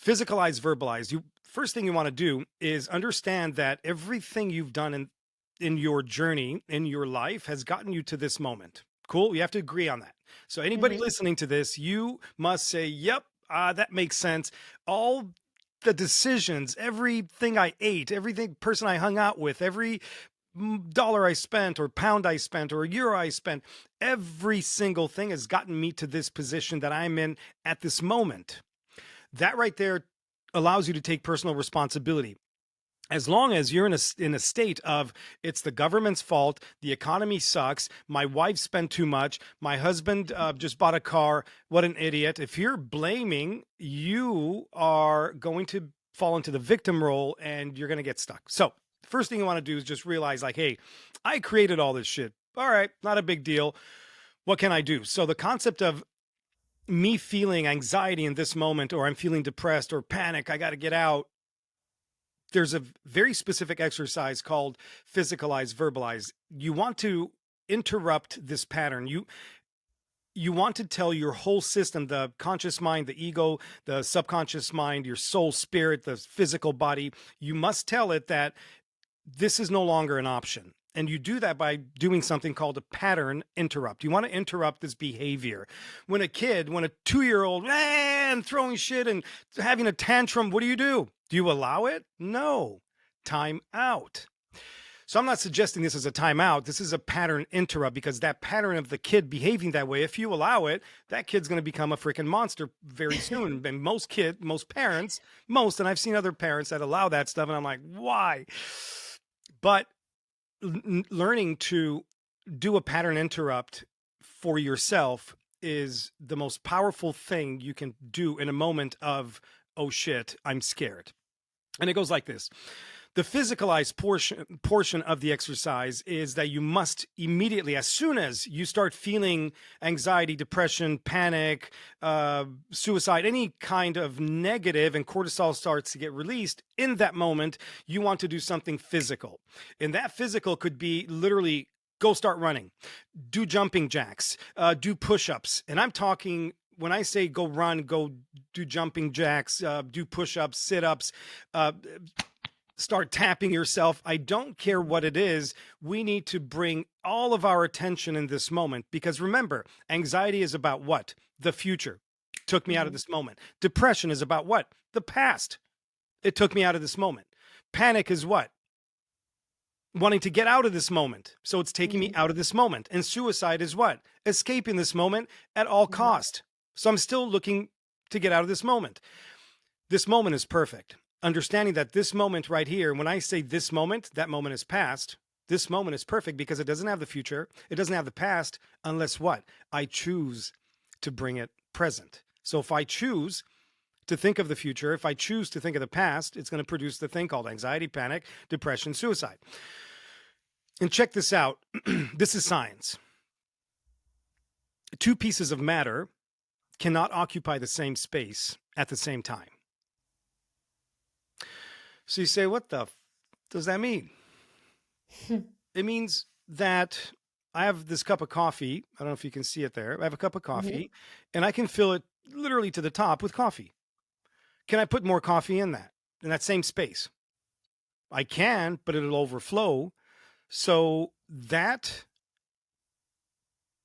Physicalize, verbalize. First thing you want to do is understand that everything you've done in your journey, in your life, has gotten you to this moment. Cool. We have to agree on that. So anybody listening to this, you must say, yep, that makes sense. All the decisions, everything I ate, person I hung out with, every dollar I spent or pound I spent or euro I spent, every single thing has gotten me to this position that I'm in at this moment. That right there allows you to take personal responsibility. As long as you're in a state of, it's the government's fault, the economy sucks, my wife spent too much, my husband just bought a car, what an idiot. If you're blaming, you are going to fall into the victim role and you're going to get stuck. So the first thing you want to do is just realize, like, hey, I created all this shit. All right, not a big deal. What can I do? So the concept of me feeling anxiety in this moment, or I'm feeling depressed or panic, I got to get out. There's a very specific exercise called physicalize, verbalize. You want to interrupt this pattern. You want to tell your whole system, the conscious mind, the ego, the subconscious mind, your soul, spirit, the physical body, you must tell it that this is no longer an option. And you do that by doing something called a pattern interrupt. You want to interrupt this behavior. When a 2-year-old, throwing shit and having a tantrum, what do? Do you allow it? No. Time out. So I'm not suggesting this is a timeout. This is a pattern interrupt, because that pattern of the kid behaving that way, if you allow it, that kid's going to become a freaking monster very soon. And most parents, and I've seen other parents that allow that stuff, and I'm like, why? But learning to do a pattern interrupt for yourself is the most powerful thing you can do in a moment of, oh shit, I'm scared. And it goes like this. The physicalized portion of the exercise is that you must immediately, as soon as you start feeling anxiety, depression, panic, suicide, any kind of negative, and cortisol starts to get released, in that moment, you want to do something physical. And that physical could be literally go start running, do jumping jacks, do push-ups. And I'm talking, when I say go run, go do jumping jacks, do push-ups, sit-ups, start tapping yourself. I don't care what it is. We need to bring all of our attention in this moment, because remember, anxiety is about what? The future. Took me out of this moment. Depression is about what? The past. It took me out of this moment. Panic is what? Wanting to get out of this moment. So it's taking me out of this moment. And suicide is what? Escaping this moment at all cost. So I'm still looking to get out of this moment. This moment is perfect. Understanding that this moment right here, when I say this moment, that moment is past. This moment is perfect because it doesn't have the future. It doesn't have the past unless what? I choose to bring it present. So if I choose to think of the future, if I choose to think of the past, it's going to produce the thing called anxiety, panic, depression, suicide. And check this out. This is science. Two pieces of matter cannot occupy the same space at the same time. So you say, what the does that mean? It means that I have this cup of coffee. I don't know if you can see it there. I have a cup of coffee, and I can fill it literally to the top with coffee. Can I put more coffee in that same space? I can, but it'll overflow. So that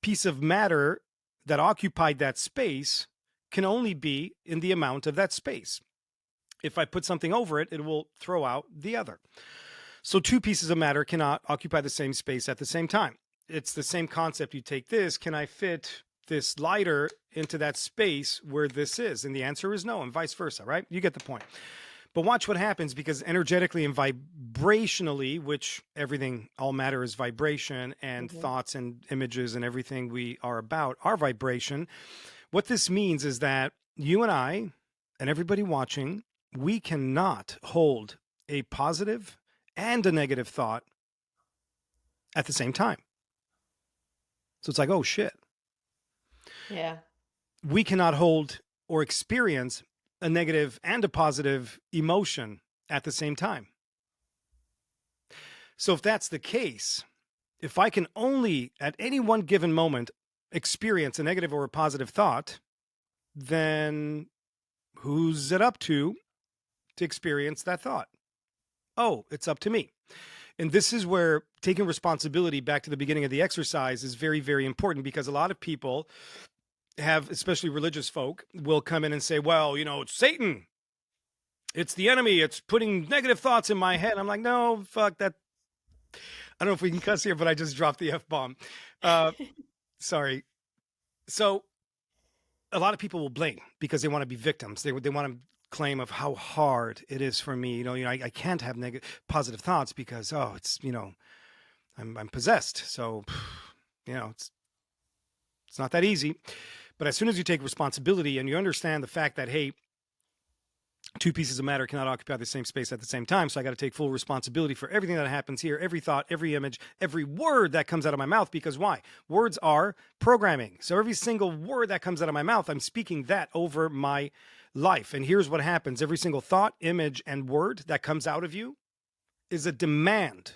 piece of matter that occupied that space can only be in the amount of that space. If I put something over it, it will throw out the other. So two pieces of matter cannot occupy the same space at the same time. It's the same concept. You take this, can I fit this lighter into that space where this is? And the answer is no, and vice versa, right? You get the point. But watch what happens, because energetically and vibrationally, which everything, all matter is vibration, and thoughts and images and everything we are about are vibration. What this means is that you and I and everybody watching, we cannot hold a positive and a negative thought at the same time. So it's like, oh shit. Yeah. We cannot hold or experience a negative and a positive emotion at the same time. So if that's the case, if I can only at any one given moment experience a negative or a positive thought, then who's it up to experience that thought? Oh, it's up to me. And this is where taking responsibility, back to the beginning of the exercise, is very, very important, because a lot of people have, especially religious folk, will come in and say, well, you know, it's Satan. It's the enemy. It's putting negative thoughts in my head. I'm like, no, fuck that. I don't know if we can cuss here, but I just dropped the F-bomb. Sorry. So a lot of people will blame because they want to be victims. They want to claim of how hard it is for me. I can't have positive thoughts because, oh, it's, I'm possessed. So, it's not that easy. But as soon as you take responsibility and you understand the fact that, hey, two pieces of matter cannot occupy the same space at the same time. So I got to take full responsibility for everything that happens here, every thought, every image, every word that comes out of my mouth. Because why? Words are programming. So every single word that comes out of my mouth, I'm speaking that over my life. And here's what happens. Every single thought, image, and word that comes out of you is a demand.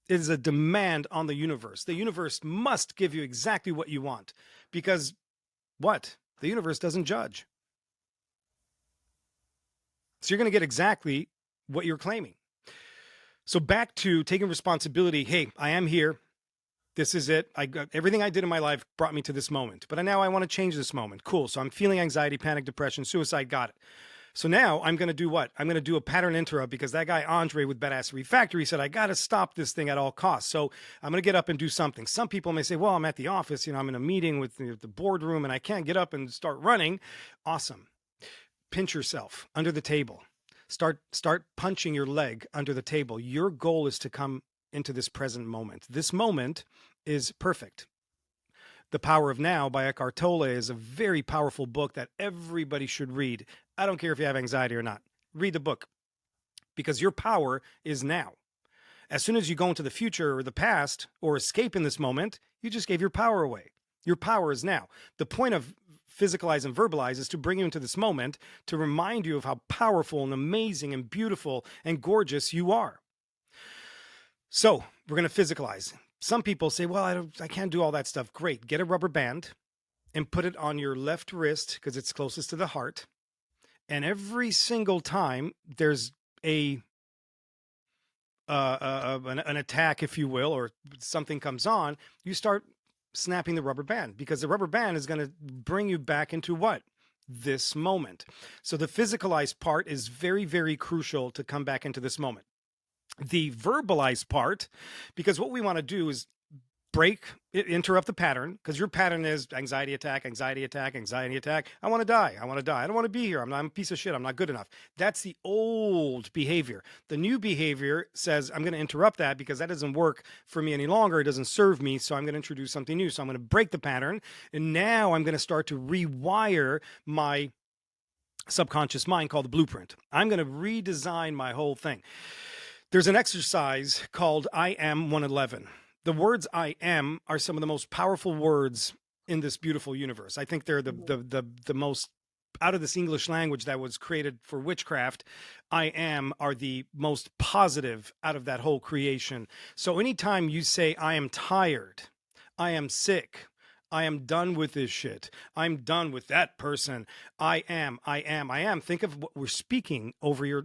It is a demand on the universe. The universe must give you exactly what you want. Because what? The universe doesn't judge. So you're going to get exactly what you're claiming. So back to taking responsibility. Hey, I am here. This is it. Everything I did in my life brought me to this moment. But now I want to change this moment. Cool. So I'm feeling anxiety, panic, depression, suicide. Got it. So now I'm going to do what? I'm going to do a pattern interrupt, because that guy Andre with Badassery Factory said, I got to stop this thing at all costs. So I'm going to get up and do something. Some people may say, well, I'm at the office. I'm in a meeting with the boardroom and I can't get up and start running. Awesome. Pinch yourself under the table. Start punching your leg under the table. Your goal is to come into this present moment. This moment is perfect. The Power of Now by Eckhart Tolle is a very powerful book that everybody should read. I don't care if you have anxiety or not. Read the book, because your power is now. As soon as you go into the future or the past or escape in this moment, you just gave your power away. Your power is now. The point of physicalize and verbalize is to bring you into this moment, to remind you of how powerful and amazing and beautiful and gorgeous you are. So we're going to physicalize. Some people say, well, I can't do all that stuff. Great. Get a rubber band and put it on your left wrist because it's closest to the heart. And every single time there's an attack, if you will, or something comes on, you start snapping the rubber band, because the rubber band is going to bring you back into what? This moment. So the physicalized part is very, very crucial to come back into this moment. The verbalized part, because what we want to do is interrupt the pattern, because your pattern is anxiety attack, anxiety attack, anxiety attack. I want to die. I want to die. I don't want to be here. I'm a piece of shit. I'm not good enough. That's the old behavior. The new behavior says, I'm going to interrupt that because that doesn't work for me any longer. It doesn't serve me. So I'm going to introduce something new. So I'm going to break the pattern. And now I'm going to start to rewire my subconscious mind called the blueprint. I'm going to redesign my whole thing. There's an exercise called I Am 111. The words I am are some of the most powerful words in this beautiful universe. I think they're the most, out of this English language that was created for witchcraft, I am are the most positive out of that whole creation. So anytime you say, I am tired, I am sick, I am done with this shit, I'm done with that person, I am, think of what we're speaking over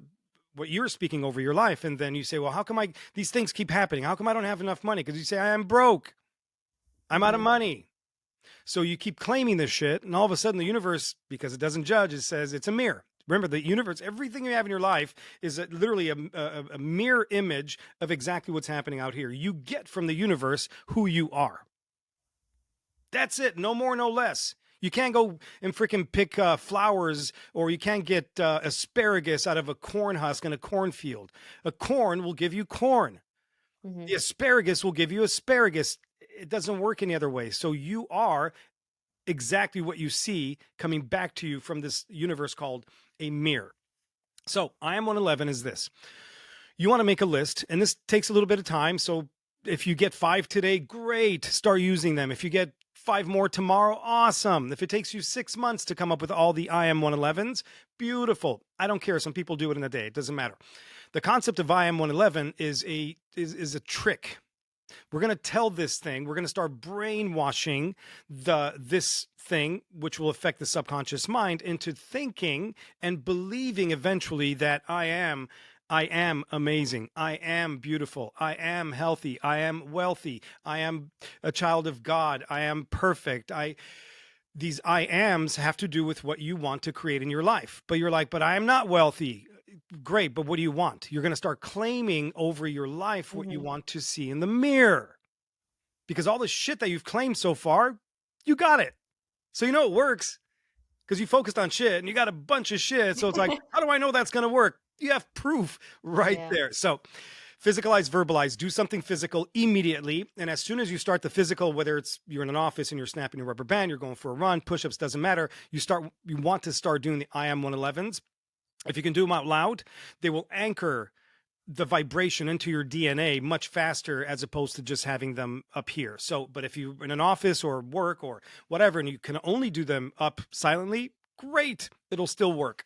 what you're speaking over your life. And then you say, well, how come these things keep happening? How come I don't have enough money? Because you say, I am broke. I'm out of money. So you keep claiming this shit. And all of a sudden the universe, because it doesn't judge, it says it's a mirror. Remember, the universe, everything you have in your life is literally a mirror image of exactly what's happening out here. You get from the universe who you are. That's it. No more, no less. You can't go and freaking pick flowers, or you can't get asparagus out of a corn husk in a cornfield. A corn will give you corn. Mm-hmm. The asparagus will give you asparagus. It doesn't work any other way. So you are exactly what you see coming back to you from this universe called a mirror. So I Am 111 is this. You want to make a list, and this takes a little bit of time. So if you get 5 today, great. Start using them. If you get 5 more tomorrow, awesome. If it takes you 6 months to come up with all the I Am 111s, beautiful. I don't care. Some people do it in a day. It doesn't matter. The concept of I Am 111 is a trick. We're going to tell this thing. We're going to start brainwashing this thing, which will affect the subconscious mind, into thinking and believing eventually that I am amazing. I am beautiful. I am healthy. I am wealthy. I am a child of God. I am perfect. These I ams have to do with what you want to create in your life. But you're like, but I am not wealthy. Great. But what do you want? You're going to start claiming over your life what you want to see in the mirror. Because all the shit that you've claimed so far, you got it. So you know it works because you focused on shit and you got a bunch of shit. So it's like, how do I know that's going to work? You have proof right there. So physicalize, verbalize, do something physical immediately. And as soon as you start the physical, whether it's you're in an office and you're snapping a rubber band, you're going for a run, push-ups, doesn't matter. You want to start doing the I Am 111s. If you can do them out loud, they will anchor the vibration into your DNA much faster as opposed to just having them up here. So, but if you're in an office or work or whatever, and you can only do them up silently, great. It'll still work.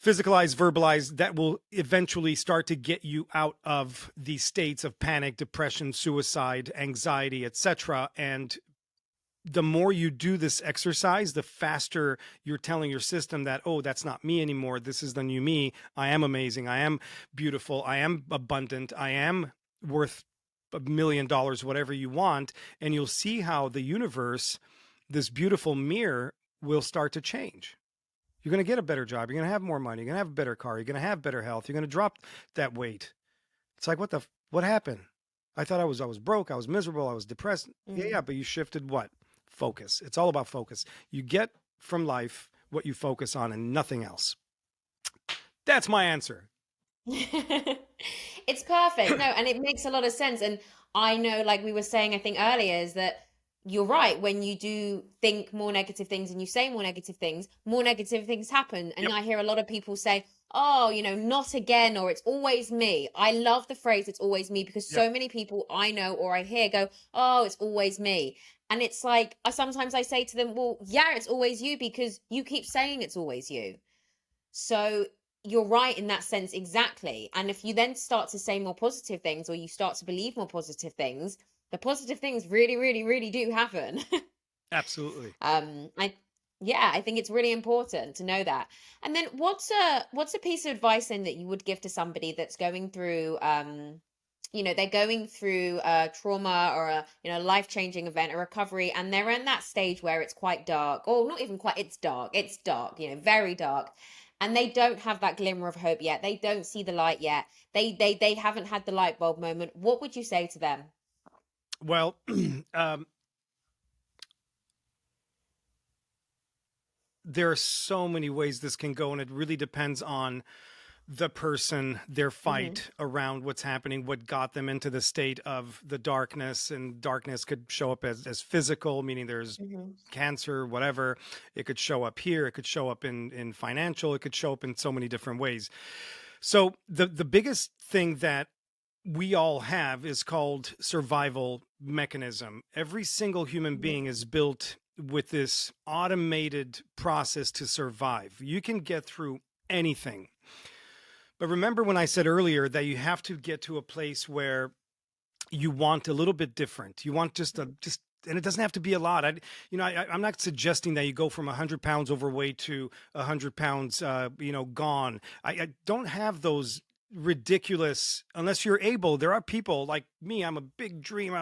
Physicalize, verbalize, that will eventually start to get you out of these states of panic, depression, suicide, anxiety, etc. And the more you do this exercise, the faster you're telling your system that, oh, that's not me anymore. This is the new me. I am amazing. I am beautiful. I am abundant. I am worth $1 million, whatever you want. And you'll see how the universe, this beautiful mirror, will start to change. You're going to get a better job. You're going to have more money. You're going to have a better car. You're going to have better health. You're going to drop that weight. It's like, what happened? I thought I was broke. I was miserable. I was depressed. Mm-hmm. Yeah, but you shifted what? Focus. It's all about focus. You get from life what you focus on and nothing else. That's my answer. It's perfect. No, and it makes a lot of sense. And I know, like we were saying, I think earlier, is that you're right. When you do think more negative things and you say more negative things happen. And Yep. I hear a lot of people say, oh, not again, or it's always me. I love the phrase, it's always me, because Yep. so many people I know or I hear go, oh, it's always me. And it's like, sometimes I say to them, well, yeah, it's always you because you keep saying it's always you. So you're right in that sense, exactly. And if you then start to say more positive things, or you start to believe more positive things, the positive things really, really, really do happen. Absolutely. I Yeah, I think it's really important to know that. And then what's a piece of advice then that you would give to somebody that's going through they're going through a trauma or a life-changing event, a recovery, and they're in that stage where it's quite dark, or not even quite, it's dark, very dark, and they don't have that glimmer of hope yet. They don't see the light yet. They haven't had the light bulb moment. What would you say to them? Well, there are so many ways this can go, and it really depends on the person, their Hmm. fight around what's happening, what got them into the state of the darkness. And darkness could show up as physical, meaning there's Hmm. cancer, whatever. It could show up here. It could show up in financial. It could show up in so many different ways. So the biggest thing that we all have is called survival mechanism. Every single human being is built with this automated process to survive. You can get through anything. But remember when I said earlier that you have to get to a place where you want a little bit different. You want just and it doesn't have to be a lot. I'm not suggesting that you go from 100 pounds overweight to 100 pounds, gone. I don't have those ridiculous, unless you're able. There are people like me. I'm a big dreamer.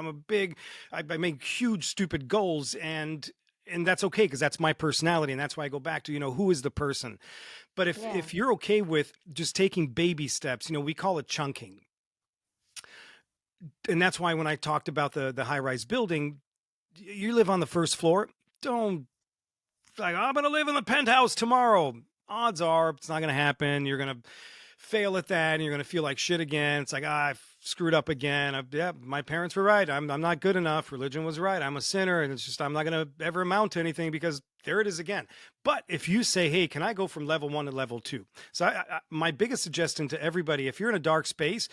I make huge, stupid goals, and that's okay because that's my personality, and that's why I go back to who is the person. But if Yeah. if you're okay with just taking baby steps, we call it chunking. And that's why when I talked about the high rise building, you live on the first floor. Don't like I'm going to live in the penthouse tomorrow. Odds are it's not going to happen. You're going to fail at that, and you're going to feel like shit again. It's like I screwed up again. Yeah, my parents were right. I'm not good enough. Religion was right. I'm a sinner, and it's just I'm not going to ever amount to anything because there it is again. But if you say, hey, can I go from level 1 to level 2? So my biggest suggestion to everybody, if you're in a dark space,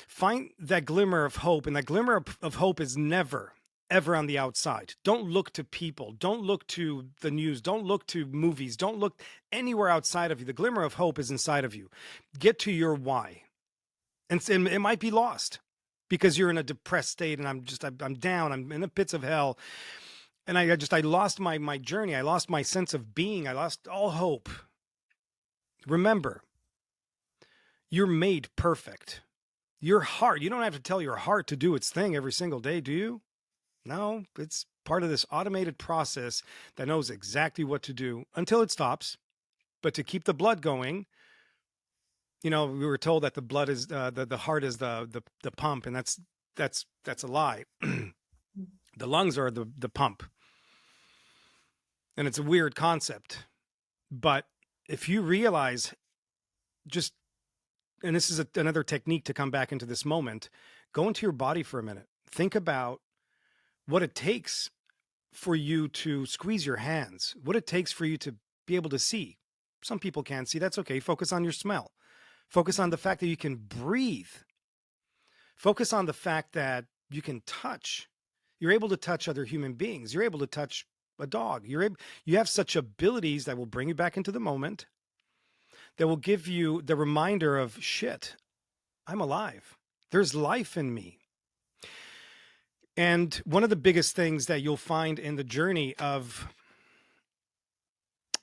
find that glimmer of hope. And that glimmer of hope is never, ever on the outside. Don't look to people. Don't look to the news. Don't look to movies. Don't look anywhere outside of you. The glimmer of hope is inside of you. Get to your why. And it might be lost because you're in a depressed state and I'm down. I'm in the pits of hell. And I lost my journey. I lost my sense of being. I lost all hope. Remember, you're made perfect. Your heart, you don't have to tell your heart to do its thing every single day, do you? No, it's part of this automated process that knows exactly what to do until it stops. But to keep the blood going, we were told that the blood is the heart is the pump, and that's a lie. The lungs are the pump, and it's a weird concept. But if you realize, just and this is another technique to come back into this moment, go into your body for a minute. Think about what it takes for you to squeeze your hands, what it takes for you to be able to see. Some people can't see. That's okay. Focus on your smell. Focus on the fact that you can breathe. Focus on the fact that you can touch. You're able to touch other human beings. You're able to touch a dog. You have such abilities that will bring you back into the moment, that will give you the reminder of shit, I'm alive. There's life in me. And one of the biggest things that you'll find in the journey of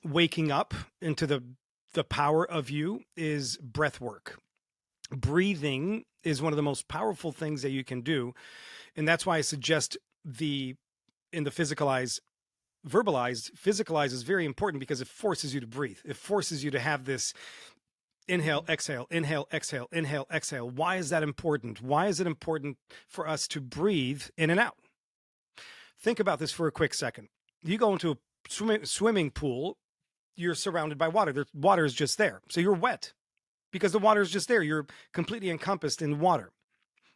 waking up into the power of you is breath work. Breathing is one of the most powerful things that you can do. And that's why I suggest in the physicalized physicalize is very important because it forces you to breathe. It forces you to have this inhale, exhale, inhale, exhale, inhale, exhale. Why is that important? Why is it important for us to breathe in and out? Think about this for a quick second. You go into a swimming pool, you're surrounded by water. Water is just there. So you're wet. because the water is just there. You're completely encompassed in water.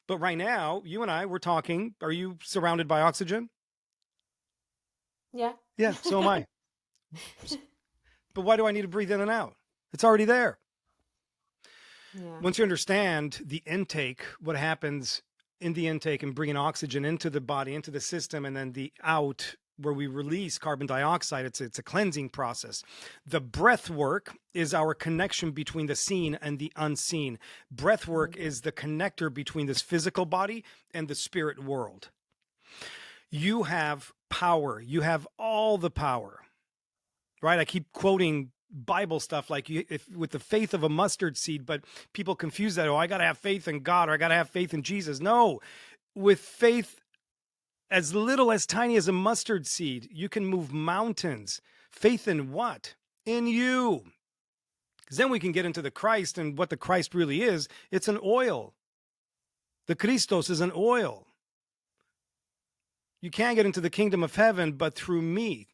But right now, you and I, we're talking. Are you surrounded by oxygen? Yeah. Yeah, so am I. But why do I need to breathe in and out? It's already there. Yeah. Once you understand the intake, what happens in the intake and bringing oxygen into the body, into the system, and then the out where we release carbon dioxide, it's a cleansing process. The breath work is our connection between the seen and the unseen. Breath work is the connector between this physical body and the spirit world. You have power. You have all the power, right? I keep quoting Bible stuff like with the faith of a mustard seed, but people confuse that. Oh, I got to have faith in God, or I got to have faith in Jesus. No, with faith as little, as tiny as a mustard seed, you can move mountains. Faith in what? In you. Because then we can get into the Christ and what the Christ really is. It's an oil. The Christos is an oil. You can't get into the kingdom of heaven but through me.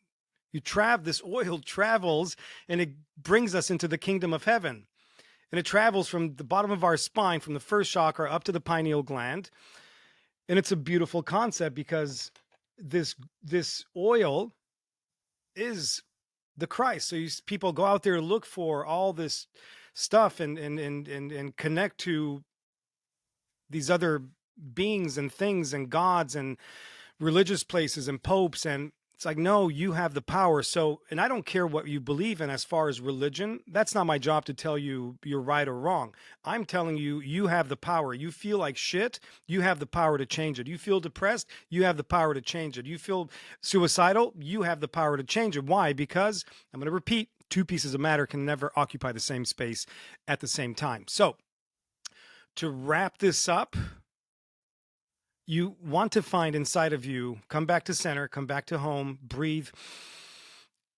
This oil travels and it brings us into the kingdom of heaven. And it travels from the bottom of our spine, from the first chakra up to the pineal gland. And it's a beautiful concept because this oil is the Christ. So people go out there to look for all this stuff and connect to these other beings and things and gods and religious places and popes, and it's like, no, you have the power. So, and I don't care what you believe in as far as religion. That's not my job to tell you you're right or wrong. I'm telling you, you have the power. You feel like shit, you have the power to change it. You feel depressed, you have the power to change it. You feel suicidal, you have the power to change it. Why? Because, I'm going to repeat, two pieces of matter can never occupy the same space at the same time. So, to wrap this up, you want to find inside of you, come back to center, come back to home, breathe,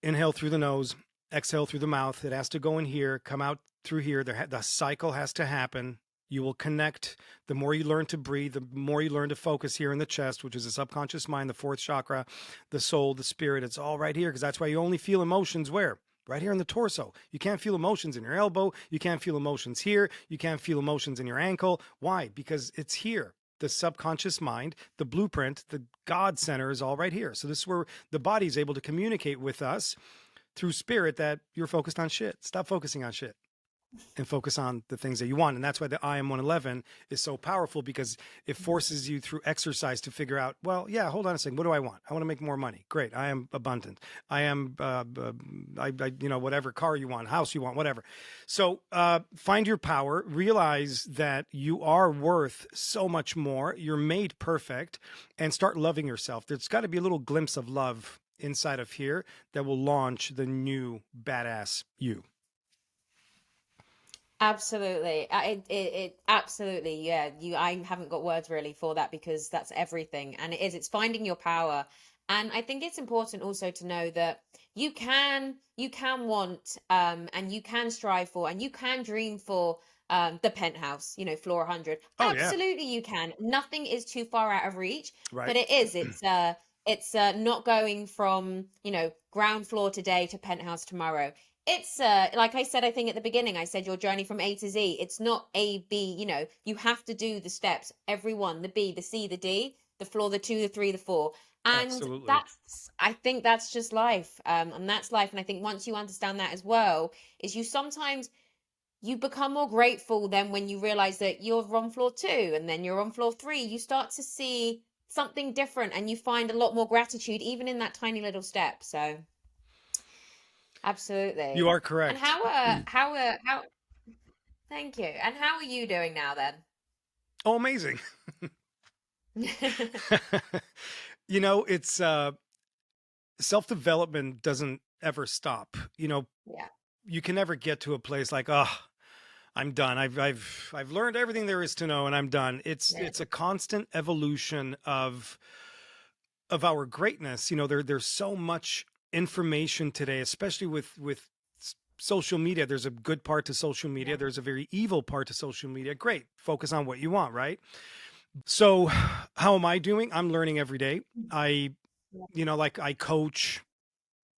inhale through the nose, exhale through the mouth. It has to go in here, come out through here. The cycle has to happen. You will connect. The more you learn to breathe, the more you learn to focus here in the chest, which is the subconscious mind, the fourth chakra, the soul, the spirit. It's all right here, because that's why you only feel emotions where? Right here in the torso. You can't feel emotions in your elbow. You can't feel emotions here. You can't feel emotions in your ankle. Why? Because it's here. The subconscious mind, the blueprint, the God center is all right here. So this is where the body is able to communicate with us through spirit that you're focused on shit. Stop focusing on shit and focus on the things that you want. And that's why the I am 111 is so powerful, because it forces you through exercise to figure out, well, yeah, hold on a second. What do I want? I want to make more money. Great. I am abundant. I am, whatever car you want, house you want, whatever. So find your power, realize that you are worth so much more. You're made perfect, and start loving yourself. There's got to be a little glimpse of love inside of here that will launch the new badass you. Absolutely. It absolutely, yeah. I haven't got words really for that, because that's everything. And it's finding your power. And I think it's important also to know that you can want, and you can strive for, and you can dream for the penthouse, floor 100. Oh, yeah. Absolutely you can. Nothing is too far out of reach, Right. but it's not going from, ground floor today to penthouse tomorrow. It's like I said, I think at the beginning, I said your journey from A to Z. It's not A, B, you have to do the steps, every one, the B, the C, the D, the floor, the 2, the 3, the 4. And Absolutely. I think that's just life. And that's life. And I think once you understand that as well, is you become more grateful than when you realize that you're on floor 2 and then you're on floor 3. You start to see something different, and you find a lot more gratitude even in that tiny little step. So absolutely. You are correct. And how thank you. And how are you doing now then? Oh, amazing. It's self-development doesn't ever stop. Yeah. You can never get to a place like, oh, I'm done. I've learned everything there is to know and I'm done. It's a constant evolution of our greatness. There's so much information today, especially with social media. There's a good part to social media. There's a very evil part to social media. Great. Focus on what you want, right? So how am I doing? I'm learning every day. I coach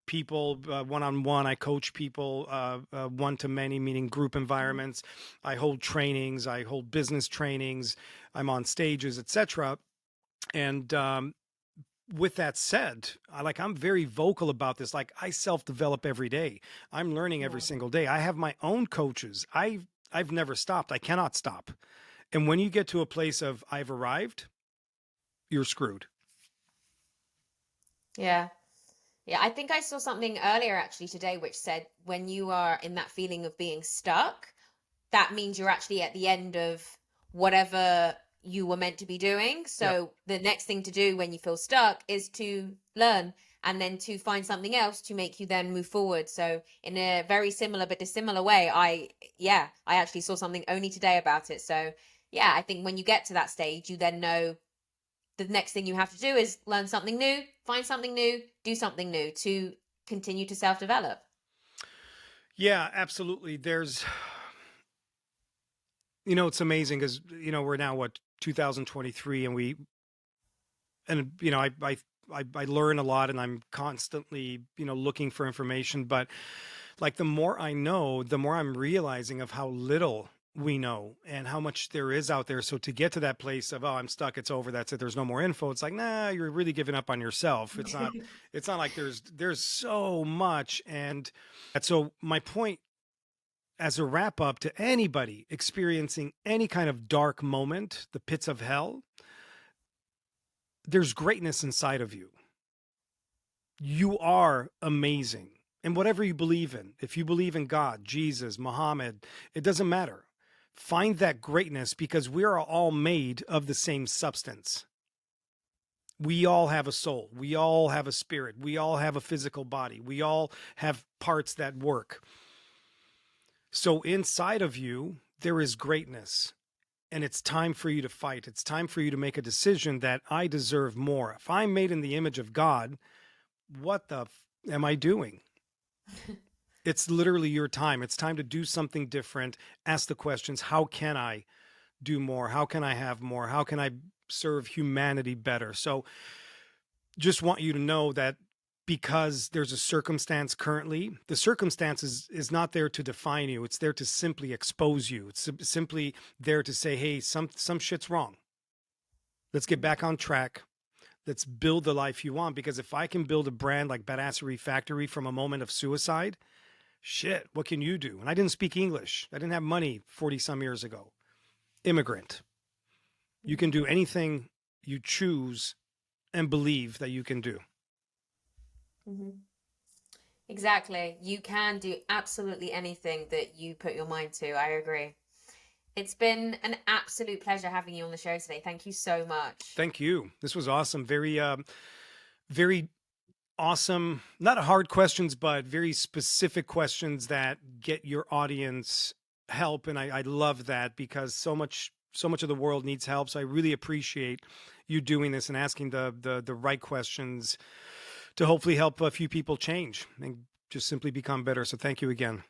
people one-on-one. I coach people one-to-many, meaning group environments. I hold trainings. I hold business trainings. I'm on stages, etc. And with that said, I'm very vocal about this. Like, I self-develop every day. I'm learning every single day. I have my own coaches. I've never stopped. I cannot stop. And when you get to a place of I've arrived, you're screwed. Yeah. Yeah, I think I saw something earlier actually today which said when you are in that feeling of being stuck, that means you're actually at the end of whatever you were meant to be doing. So the next thing to do when you feel stuck is to learn and then to find something else to make you then move forward. So in a very similar but dissimilar way, I actually saw something only today about it. So yeah, I think when you get to that stage, you then know the next thing you have to do is learn something new, find something new, do something new to continue to self-develop. Yeah, absolutely. There's, it's amazing because, we're now 2023, and I learn a lot, and I'm constantly, looking for information, but like the more I know, the more I'm realizing of how little we know and how much there is out there. So to get to that place of, oh, I'm stuck, it's over, that's it, there's no more info, it's like, nah, you're really giving up on yourself. It's not like there's so much. And so my point as a wrap up to anybody experiencing any kind of dark moment, the pits of hell, there's greatness inside of you. You are amazing. And whatever you believe in, if you believe in God, Jesus, Muhammad, it doesn't matter. Find that greatness, because we are all made of the same substance. We all have a soul. We all have a spirit. We all have a physical body. We all have parts that work. So inside of you, there is greatness. And it's time for you to fight. It's time for you to make a decision that I deserve more. If I'm made in the image of God, what the am I doing? It's literally your time. It's time to do something different. Ask the questions. How can I do more? How can I have more? How can I serve humanity better? So just want you to know that because there's a circumstance currently, the circumstance is not there to define you. It's there to simply expose you. It's simply there to say, hey, some shit's wrong. Let's get back on track. Let's build the life you want. Because if I can build a brand like Badassery Factory from a moment of suicide, shit, what can you do? And I didn't speak English. I didn't have money 40 some years ago. Immigrant. You can do anything you choose and believe that you can do. Mm-hmm. Exactly. You can do absolutely anything that you put your mind to. I agree. It's been an absolute pleasure having you on the show today. Thank you so much. Thank you. This was awesome. Very, very awesome. Not hard questions, but very specific questions that get your audience help. And I love that, because so much of the world needs help. So I really appreciate you doing this and asking the right questions to hopefully help a few people change and just simply become better. So thank you again.